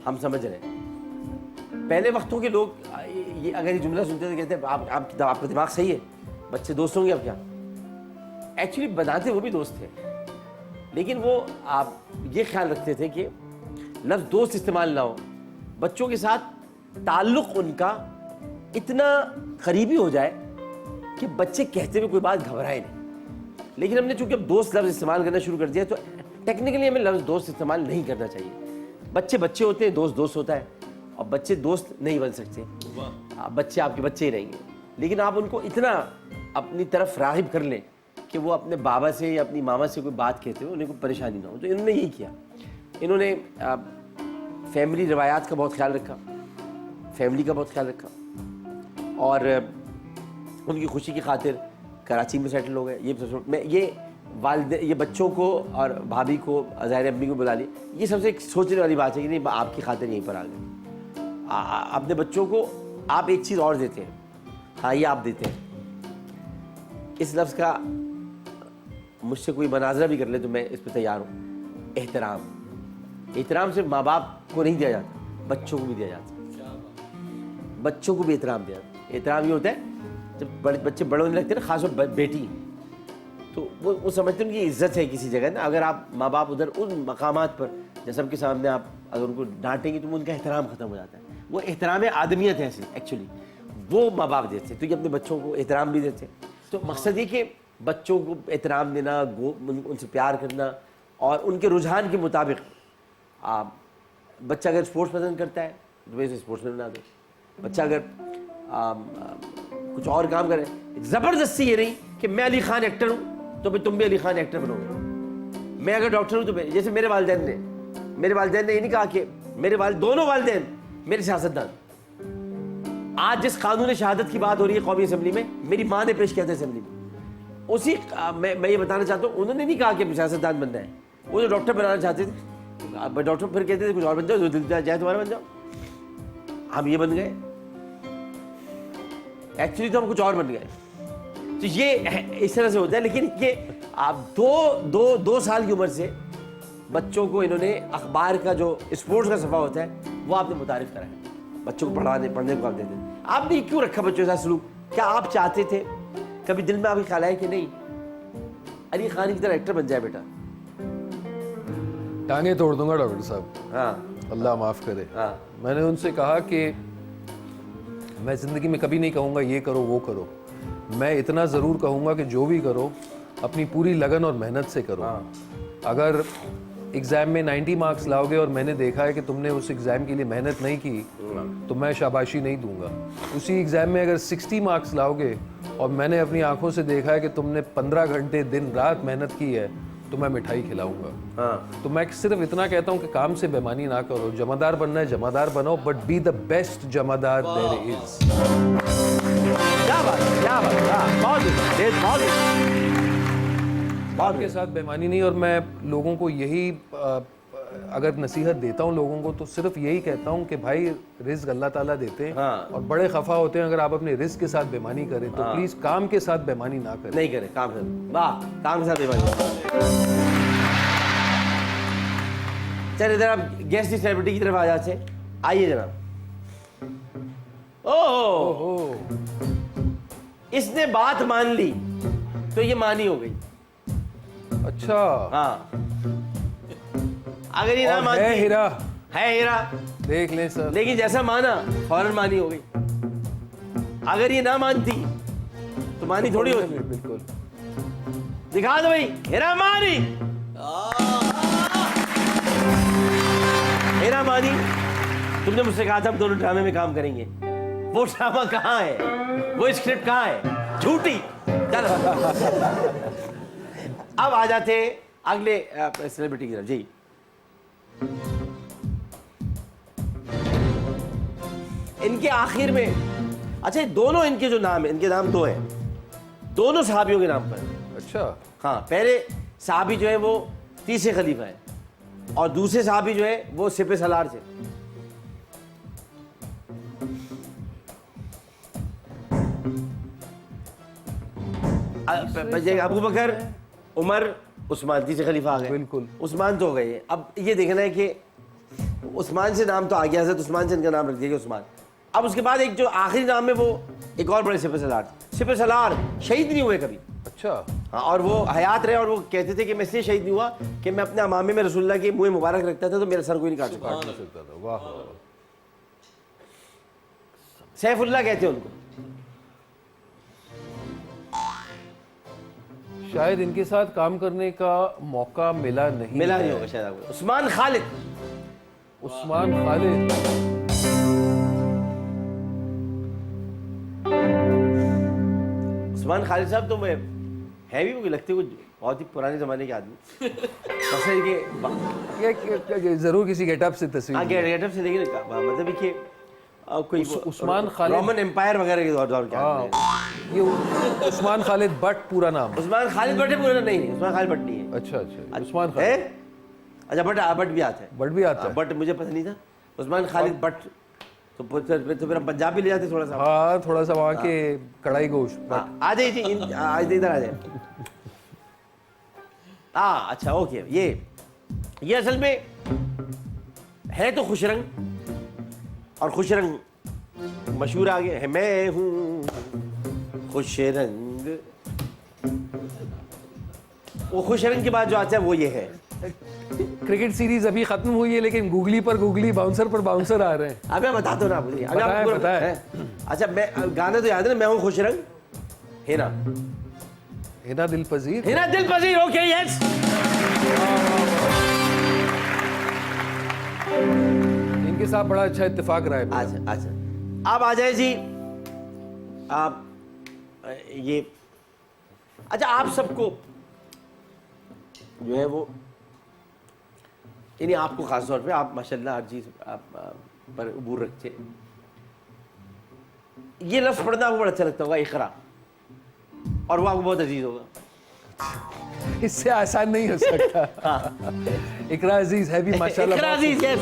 हम समझ रहे हैं। पहले वक्तों के लोग ये अगर ये जुमला सुनते तो कहते आपका दिमाग सही है, बच्चे दोस्त होंगे अब क्या। एक्चुअली बनाते वो भी दोस्त थे, लेकिन वो आप ये ख्याल रखते थे कि लफ्ज़ दोस्त इस्तेमाल ना हो। बच्चों के साथ ताल्लुक़ उनका इतना करीबी हो जाए कि बच्चे कहते हुए कोई बात घबराए नहीं। लेकिन हमने चूंकि अब दोस्त लफ्ज़ इस्तेमाल करना शुरू कर दिया तो टेक्निकली हमें लफ्ज़ दोस्त इस्तेमाल नहीं करना चाहिए। बच्चे बच्चे होते हैं, दोस्त दोस्त होता है, और बच्चे दोस्त नहीं बन सकते। बच्चे आपके बच्चे ही रहेंगे, लेकिन आप उनको इतना अपनी तरफ राग़िब कर लें कि वो अपने बाबा से या अपनी मामा से कोई बात कहते हुए उन्हें कोई परेशानी ना हो। तो इन्होंने यही किया। इन्होंने फैमिली रवायात का बहुत ख्याल रखा, फैमिली का बहुत ख्याल रखा, और उनकी खुशी की खातिर कराची में सेटल हो गए। ये बच्चों को और भाभी को, ज़ाहिर अम्मी को बुला ली। ये सबसे एक सोचने वाली बात है कि नहीं आपकी खातिर यहीं पर आ गए। अपने बच्चों को आप एक चीज़ और देते हैं, हाँ ये आप देते हैं। इस लफ्ज़ का मुझसे कोई मनाजरा भी कर ले तो मैं इस पर तैयार हूँ। एहतराम। एहतराम सिर्फ माँ बाप को नहीं दिया जाता, बच्चों को भी दिया जाता। बच्चों को भी एहतराम दिया जाता। एहतराम ये होता है जब बच्चे बड़े होने लगते हैं ना, खासतौर बेटी, तो वो समझते हैं उनकी इज्जत है किसी जगह ना। अगर आप माँ बाप उधर उन मकामात पर जैसे सबके सामने आप अगर उनको डांटेंगे तो उनका एहतराम ख़त्म हो जाता है। वो एहतराम आदमियत है ऐसी, एक्चुअली वो माँ बाप देते हैं, तो ये अपने बच्चों को एहतराम भी देते हैं। तो मकसद ये कि बच्चों को एहतराम देना, उनसे प्यार करना, और उनके रुझान के मुताबिक बच्चा अगर स्पोर्ट्स पसंद करता है, तुम्हें इसे स्पोर्ट्समैन बना दो। बच्चा अगर कुछ और काम करे, जबरदस्ती ये नहीं कि मैं अली खान एक्टर हूँ तो भाई तुम भी अली खान एक्टर बनोगे। मैं अगर डॉक्टर हूँ तो जैसे मेरे वालिदैन ने ये नहीं कहा कि दोनों वालिदैन मेरे सियासतदान। आज जिस कानून शहादत की बात हो रही है कौमी असेंबली में, मेरी माँ ने पेश किया था असेंबली में, उसी मैं ये बताना चाहता हूँ, उन्होंने नहीं कहा कि सियासतदान बनना है, वो जो डॉक्टर बनाना चाहते थे, डॉक्टर फिर कहते थे कुछ और बन जाओ, जो दिल जाए तुम्हारा बन जाओ। हम ये बन गए, एक्चुअली तो हम कुछ और बन गए। तो ये इस तरह से होता है। लेकिन ये आप दो साल की उम्र से बच्चों को इन्होंने अखबार का जो स्पोर्ट्स का सफा होता है वो आपने मुतारिफ करा है, बच्चों को पढ़ने को आप देते थे। आपने क्यों रखा बच्चों के साथ सलूक? क्या आप चाहते थे, कभी दिल में आपके ख्याल आया कि नहीं अली खान की तरह एक्टर बन जाए बेटा? टांगे तोड़ दूंगा डॉक्टर साहब, हाँ अल्लाह माफ करे। हाँ मैंने उनसे कहा कि मैं जिंदगी में कभी नहीं कहूँगा ये करो वो करो, मैं इतना ज़रूर कहूँगा कि जो भी करो अपनी पूरी लगन और मेहनत से करो। अगर एग्ज़ाम में 90 मार्क्स लाओगे और मैंने देखा है कि तुमने उस एग्ज़ाम के लिए मेहनत नहीं की तो मैं शाबाशी नहीं दूंगा। उसी एग्ज़ाम में अगर 60 मार्क्स लाओगे और मैंने अपनी आंखों से देखा है कि तुमने 15 घंटे दिन रात मेहनत की है तो मैं मिठाई खिलाऊंगा। तो मैं सिर्फ इतना कहता हूँ कि काम से बेईमानी ना करो, जमादार बनना है जमादार बनो, but be the best Jamadar there is. क्या बात, बहुत आपके साथ बेईमानी नहीं। और मैं लोगों को यही अगर नसीहत देता हूँ लोगों को तो सिर्फ यही कहता हूँ कि भाई रिस्क अल्लाह ताला देते हैं और बड़े खफा होते हैं अगर आप अपने रिस्क के साथ बेईमानी करें तो प्लीज काम के साथ बेईमानी ना करें। नहीं करें काम से, वाह काम के साथ बेईमानी। चल इधर आप गेस्ट सेलिब्रिटी की तरफ आ जाते, आइए जनाब। ओह इसने बात मान ली तो ये मानी हो गई। अच्छा हाँ अगर ये ना और मानती है हीरा देख लें सर, लेकिन जैसा माना फौरन मानी हो गई। अगर ये ना मानती तो मानी थोड़ी होती। बिल्कुल दिखा दो भाई, हीरा मानी, हीरा मानी। तुमने मुझसे कहा था हम दोनों ड्रामे में काम करेंगे, वो ड्रामा कहाँ है, वो स्क्रिप्ट कहाँ है? झूठी। चलो अब आ जाते अगले सेलिब्रिटी की तरफ जी। इनके आखिर में, अच्छा दोनों इनके जो नाम है, इनके नाम दो हैं, दोनों सहाबियों के नाम पर। अच्छा हाँ पहले सहाबी जो है वो तीसरे खलीफा है और दूसरे सहाबी जो है वो सिपह सलार से। अबू बकर, उमर, उस्मान, तीसरे खलीफा आ गए। बिल्कुल उस्मान तो हो गए। अब ये देखना है कि उस्मान से नाम तो आ गया, हज़रत उस्मान से इनका नाम रख दिया उस्मान। अब उसके बाद एक जो आखिरी नाम है वो एक और बड़े सिपह सलार। सिपह सलार शहीद नहीं हुए कभी। अच्छा हाँ, और वो हयात रहे और वो कहते थे कि मैं इसलिए शहीद नहीं हुआ कि मैं अपने अमामे में रसूलुल्लाह के मुंह मुबारक रखता था तो मेरा सर कोई नहीं काट सकता। वाह सैफुल्लाह कहते हैं उनको। शायद इनके साथ काम करने का मौका मिला नहीं होगा शायद आपको। उस्मान खालिद साहब तो मैं है भी, मुझे लगते कुछ बहुत ही पुराने जमाने के आदमी। जरूर किसी गेटअप से तस्वीर। गेटअप से, लेकिन मतलब कि कोई उस्मान खालिद, रोमन एम्पायर वगैरह के दौर के आदमी। ये उस्मान खालिद भट्ट पूरा नाम। उस्मान खालिद भट्ट पूरा नहीं है, उस्मान खालिद भट्ट नहीं है। अच्छा उस्मान खालिद है। अच्छा भट्ट भी आता है। भट्ट भी आता है। भट्ट मुझे पता नहीं था। उस्मान खालिद भट्ट तो फिर हम पंजाब भी ले जाते थोड़ा सा। हाँ थोड़ा सा वहाँ के कढ़ाई गोश्त। आ जाइए जी, आज इधर आ जाए। अच्छा ओके। ये असल में है तो खुशरंग, और खुशरंग मशहूर आ गया है, मैं हूँ खुशरंग। वो खुशरंग के बाद जो आता है वो ये है। क्रिकेट सीरीज अभी खत्म हुई है लेकिन गूगली पर गूगली, बाउंसर पर बाउंसर आ रहे हैं। अब मैं बता दो ना मुझे। पता है। अच्छा मैं गाना तो याद है ना, मैं हूँ खुशरंग, हिना दिल पजीर। Okay yes. के साथ बड़ा अच्छा इत्तेफाक रहा है मेरा। अच्छा अच्छा, आप आ जाए जी। आप ये अच्छा, आप सबको जो है वो यानी आपको खास तौर पे आप माशाल्लाह हर चीज आप पर उबूर रखते। ये लफ्ज पढ़ना आपको बड़ा अच्छा लगता होगा, इकरा, और वो आपको बहुत अजीज होगा। इससे आसान नहीं हो सकता। इकरा अजीज है भी माशाल्लाह। इकरा अजीज, yes।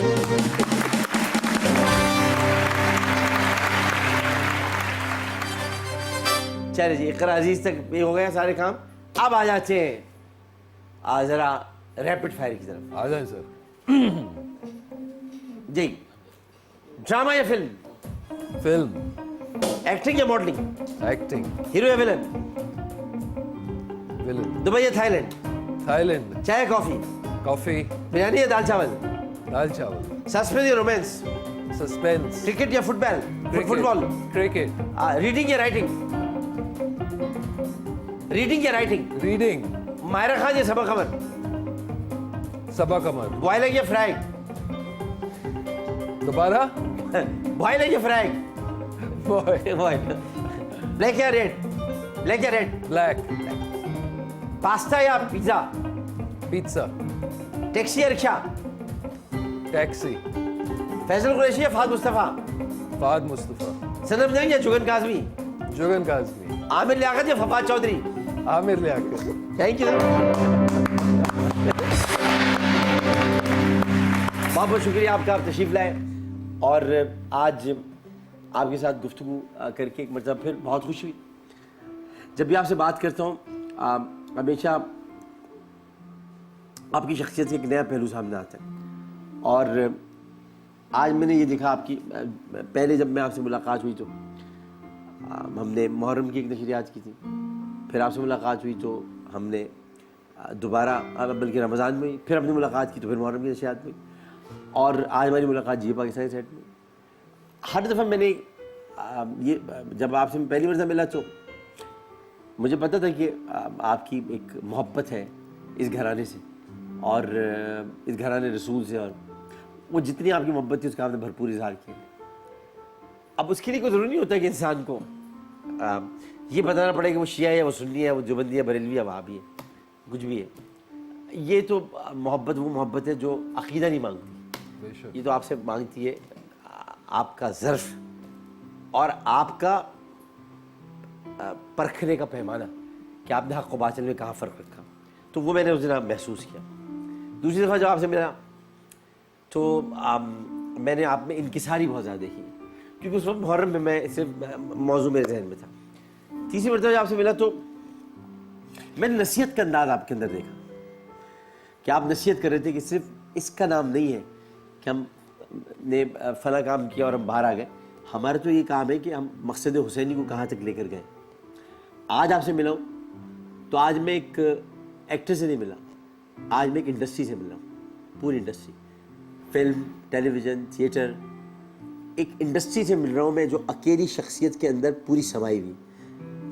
चलिए जी, इकरा अजीज तक ये हो गया सारे काम। अब आ जाते हैं जरा रैपिड फायर की तरफ। आ जाए सर। जी, ड्रामा या फिल्म? फिल्म। एक्टिंग या मॉडलिंग? एक्टिंग। हीरो या विलन? विलन। दुबई या थाईलैंड? थाईलैंड। चाय कॉफी? कॉफी। बिरयानी या दाल चावल? दाल चावल। सस्पेंस या रोमांस? सस्पेंस। क्रिकेट या फुटबॉल? फुटबॉल। क्रिकेट। रीडिंग या राइटिंग? रीडिंग या राइटिंग? रीडिंग। मायरा खान या सबा कमर? सबा कमर। बॉयल एग या फ्राई? दोबारा। बॉयल एग या फ्राई? बॉय। बॉयल। ब्लैक या रेड? ब्लैक या रेड? ब्लैक। पास्ता या पिज्जा? पिज्जा। टैक्सी या रिक्शा? टैक्सी। फैसल कुरैशी या फाद मुस्तफा? फाद मुस्तफा। सनम जंग या जुगन काजमी? जुगन काजमी। आमिर लियाकत या फवाद चौधरी? आमिर लियाकत। Thank you. बहुत बहुत शुक्रिया आपका, आप तशरीफ लाए और आज आपके साथ गुफ्तगू करके एक मतलब फिर बहुत खुशी हुई। जब भी आपसे बात करता हूँ हमेशा आपकी शख्सियत का एक नया पहलू सामने आता है और आज मैंने ये देखा आपकी पहले जब मैं आपसे मुलाकात हुई तो हमने मुहर्रम की एक नशरियात की थी, फिर आपसे मुलाकात हुई तो हमने दोबारा बल्कि रमज़ान में फिर अपनी मुलाकात की तो फिर मुहर्रम की नशरियात हुई और आज हमारी मुलाकात जी पाकिस्तानी सेट में। हर दफ़ा मैंने ये जब आपसे पहली मरतबा मिला तो मुझे पता था कि आपकी एक मोहब्बत है इस घराने से और इस घराने रसूल से और वो जितनी आपकी मोहब्बत थी उसका आपने भरपूर इजहार किया। अब उसके लिए कोई ज़रूरी नहीं होता कि इंसान को ये बताना पड़े कि वो शिया है, वो सुन्नी है, वो जुबंदी है, बरेलवी है, वहाबी है, कुछ भी है। ये तो मोहब्बत वो मोहब्बत है जो अकीदा नहीं मांगती, ये तो आपसे मांगती है आपका ज़र्फ़ और आपका परखने का पैमाना कि आपने हक़ व बातिल में कहाँ फ़र्क रखा, तो वो मैंने उस दिन महसूस किया। दूसरी दफ़ा जब आपसे मिला तो मैंने आप में इंकिसारी बहुत ज़्यादा देखी क्योंकि उस वक्त मुहर्रम में मैं सिर्फ मौजू मेरे जहन में था। तीसरी मरतबा जब आपसे मिला तो मैंने नसीहत का अंदाज़ आपके अंदर देखा कि आप नसीहत कर रहे थे कि सिर्फ इसका नाम नहीं है कि हम ने फला काम किया और हम बाहर आ गए, हमारा तो ये काम है कि हम मकसद हुसैनी को कहाँ तक लेकर गए। आज आपसे मिला हूँ तो आज मैं एक एक्टर से नहीं मिला, आज मैं एक इंडस्ट्री से मिला हूँ, पूरी इंडस्ट्री, फिल्म, टेलीविज़न, थिएटर, एक इंडस्ट्री से मिल रहा हूँ मैं जो अकेली शख्सियत के अंदर पूरी समाई हुई,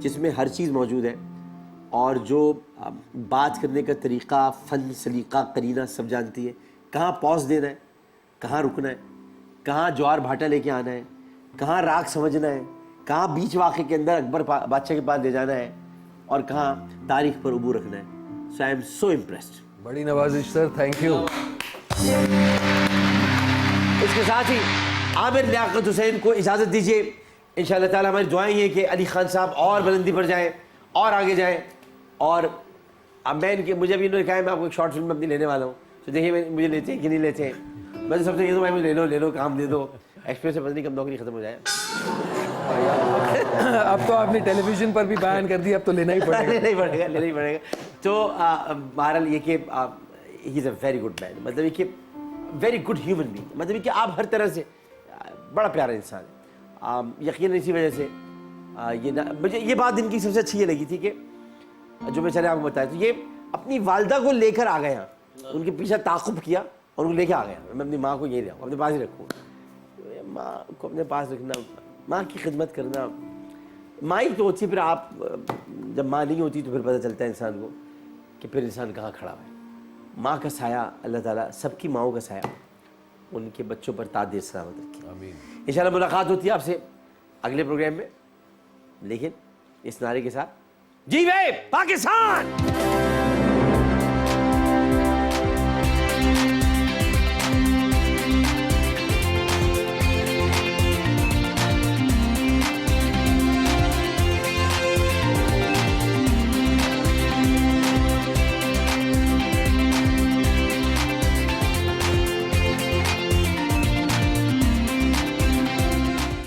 जिसमें हर चीज़ मौजूद है और जो बात करने का तरीक़ा, फ़न, सलीक़ा, करीना सब जानती है, कहाँ पॉज देना है, कहाँ रुकना है, कहाँ ज्वार भाटा लेके आना है, कहाँ राग समझना है, कहाँ बीच वाक़े के अंदर अकबर बादशाह के पास ले जाना है और कहाँ तारीख़ पर उबू रखना है। सो आई एम सो इम्प्रेस्ड। बड़ी नवाजिश सर, थैंक यू। इसके साथ ही आमिर लियाकत हुसैन को इजाज़त दीजिए। इंशाअल्लाह ताला हमारी दुआएं ये कि अली खान साहब और बुलंदी पर जाएं और आगे जाएं और अब मैं इनके मुझे भी इन्होंने कहा है मैं आपको एक शॉर्ट फिल्म अपनी लेने वाला हूँ, तो देखिए मुझे लेते हैं कि नहीं लेते हैं। मैं तो सबसे ये तो भाई मुझे ले लो काम दे दो, एक्सपीरियंस से पता नहीं कब नौकरी ख़त्म हो जाए। अब तो आपने टेलीविजन पर भी बयान कर दिया, अब तो लेना ही पड़ेगा। लेना ही पड़ेगा। तो बहरहाल ये कि he is a very good man, मतलब ये कि वेरी गुड ह्यूमन बीइंग, मतलब कि आप हर तरह से बड़ा प्यारा इंसान है। यकीन इसी वजह से मुझे ये बात इनकी सबसे अच्छी ये लगी थी कि जो मैं चले आपको बताया, तो ये अपनी वालदा को लेकर आ गए यहाँ, उनके पीछे ताक़ुब किया और उनको लेकर आ गया। मैं अपनी माँ को यही ले आऊँ, अपने पास ही रखूँ, माँ को अपने पास रखना, माँ की खिदमत करना, माँ ही तो होती है। फिर आप जब माँ नहीं होती तो फिर पता चलता है इंसान को कि फिर इंसान कहाँ खड़ा है। माँ का साया, अल्लाह ताला सबकी माँओं का साया उनके बच्चों पर ताज सलामत रखे। आमीन। इंशाल्लाह मुलाकात होती है आपसे अगले प्रोग्राम में, लेकिन इस नारे के साथ, जी वे पाकिस्तान।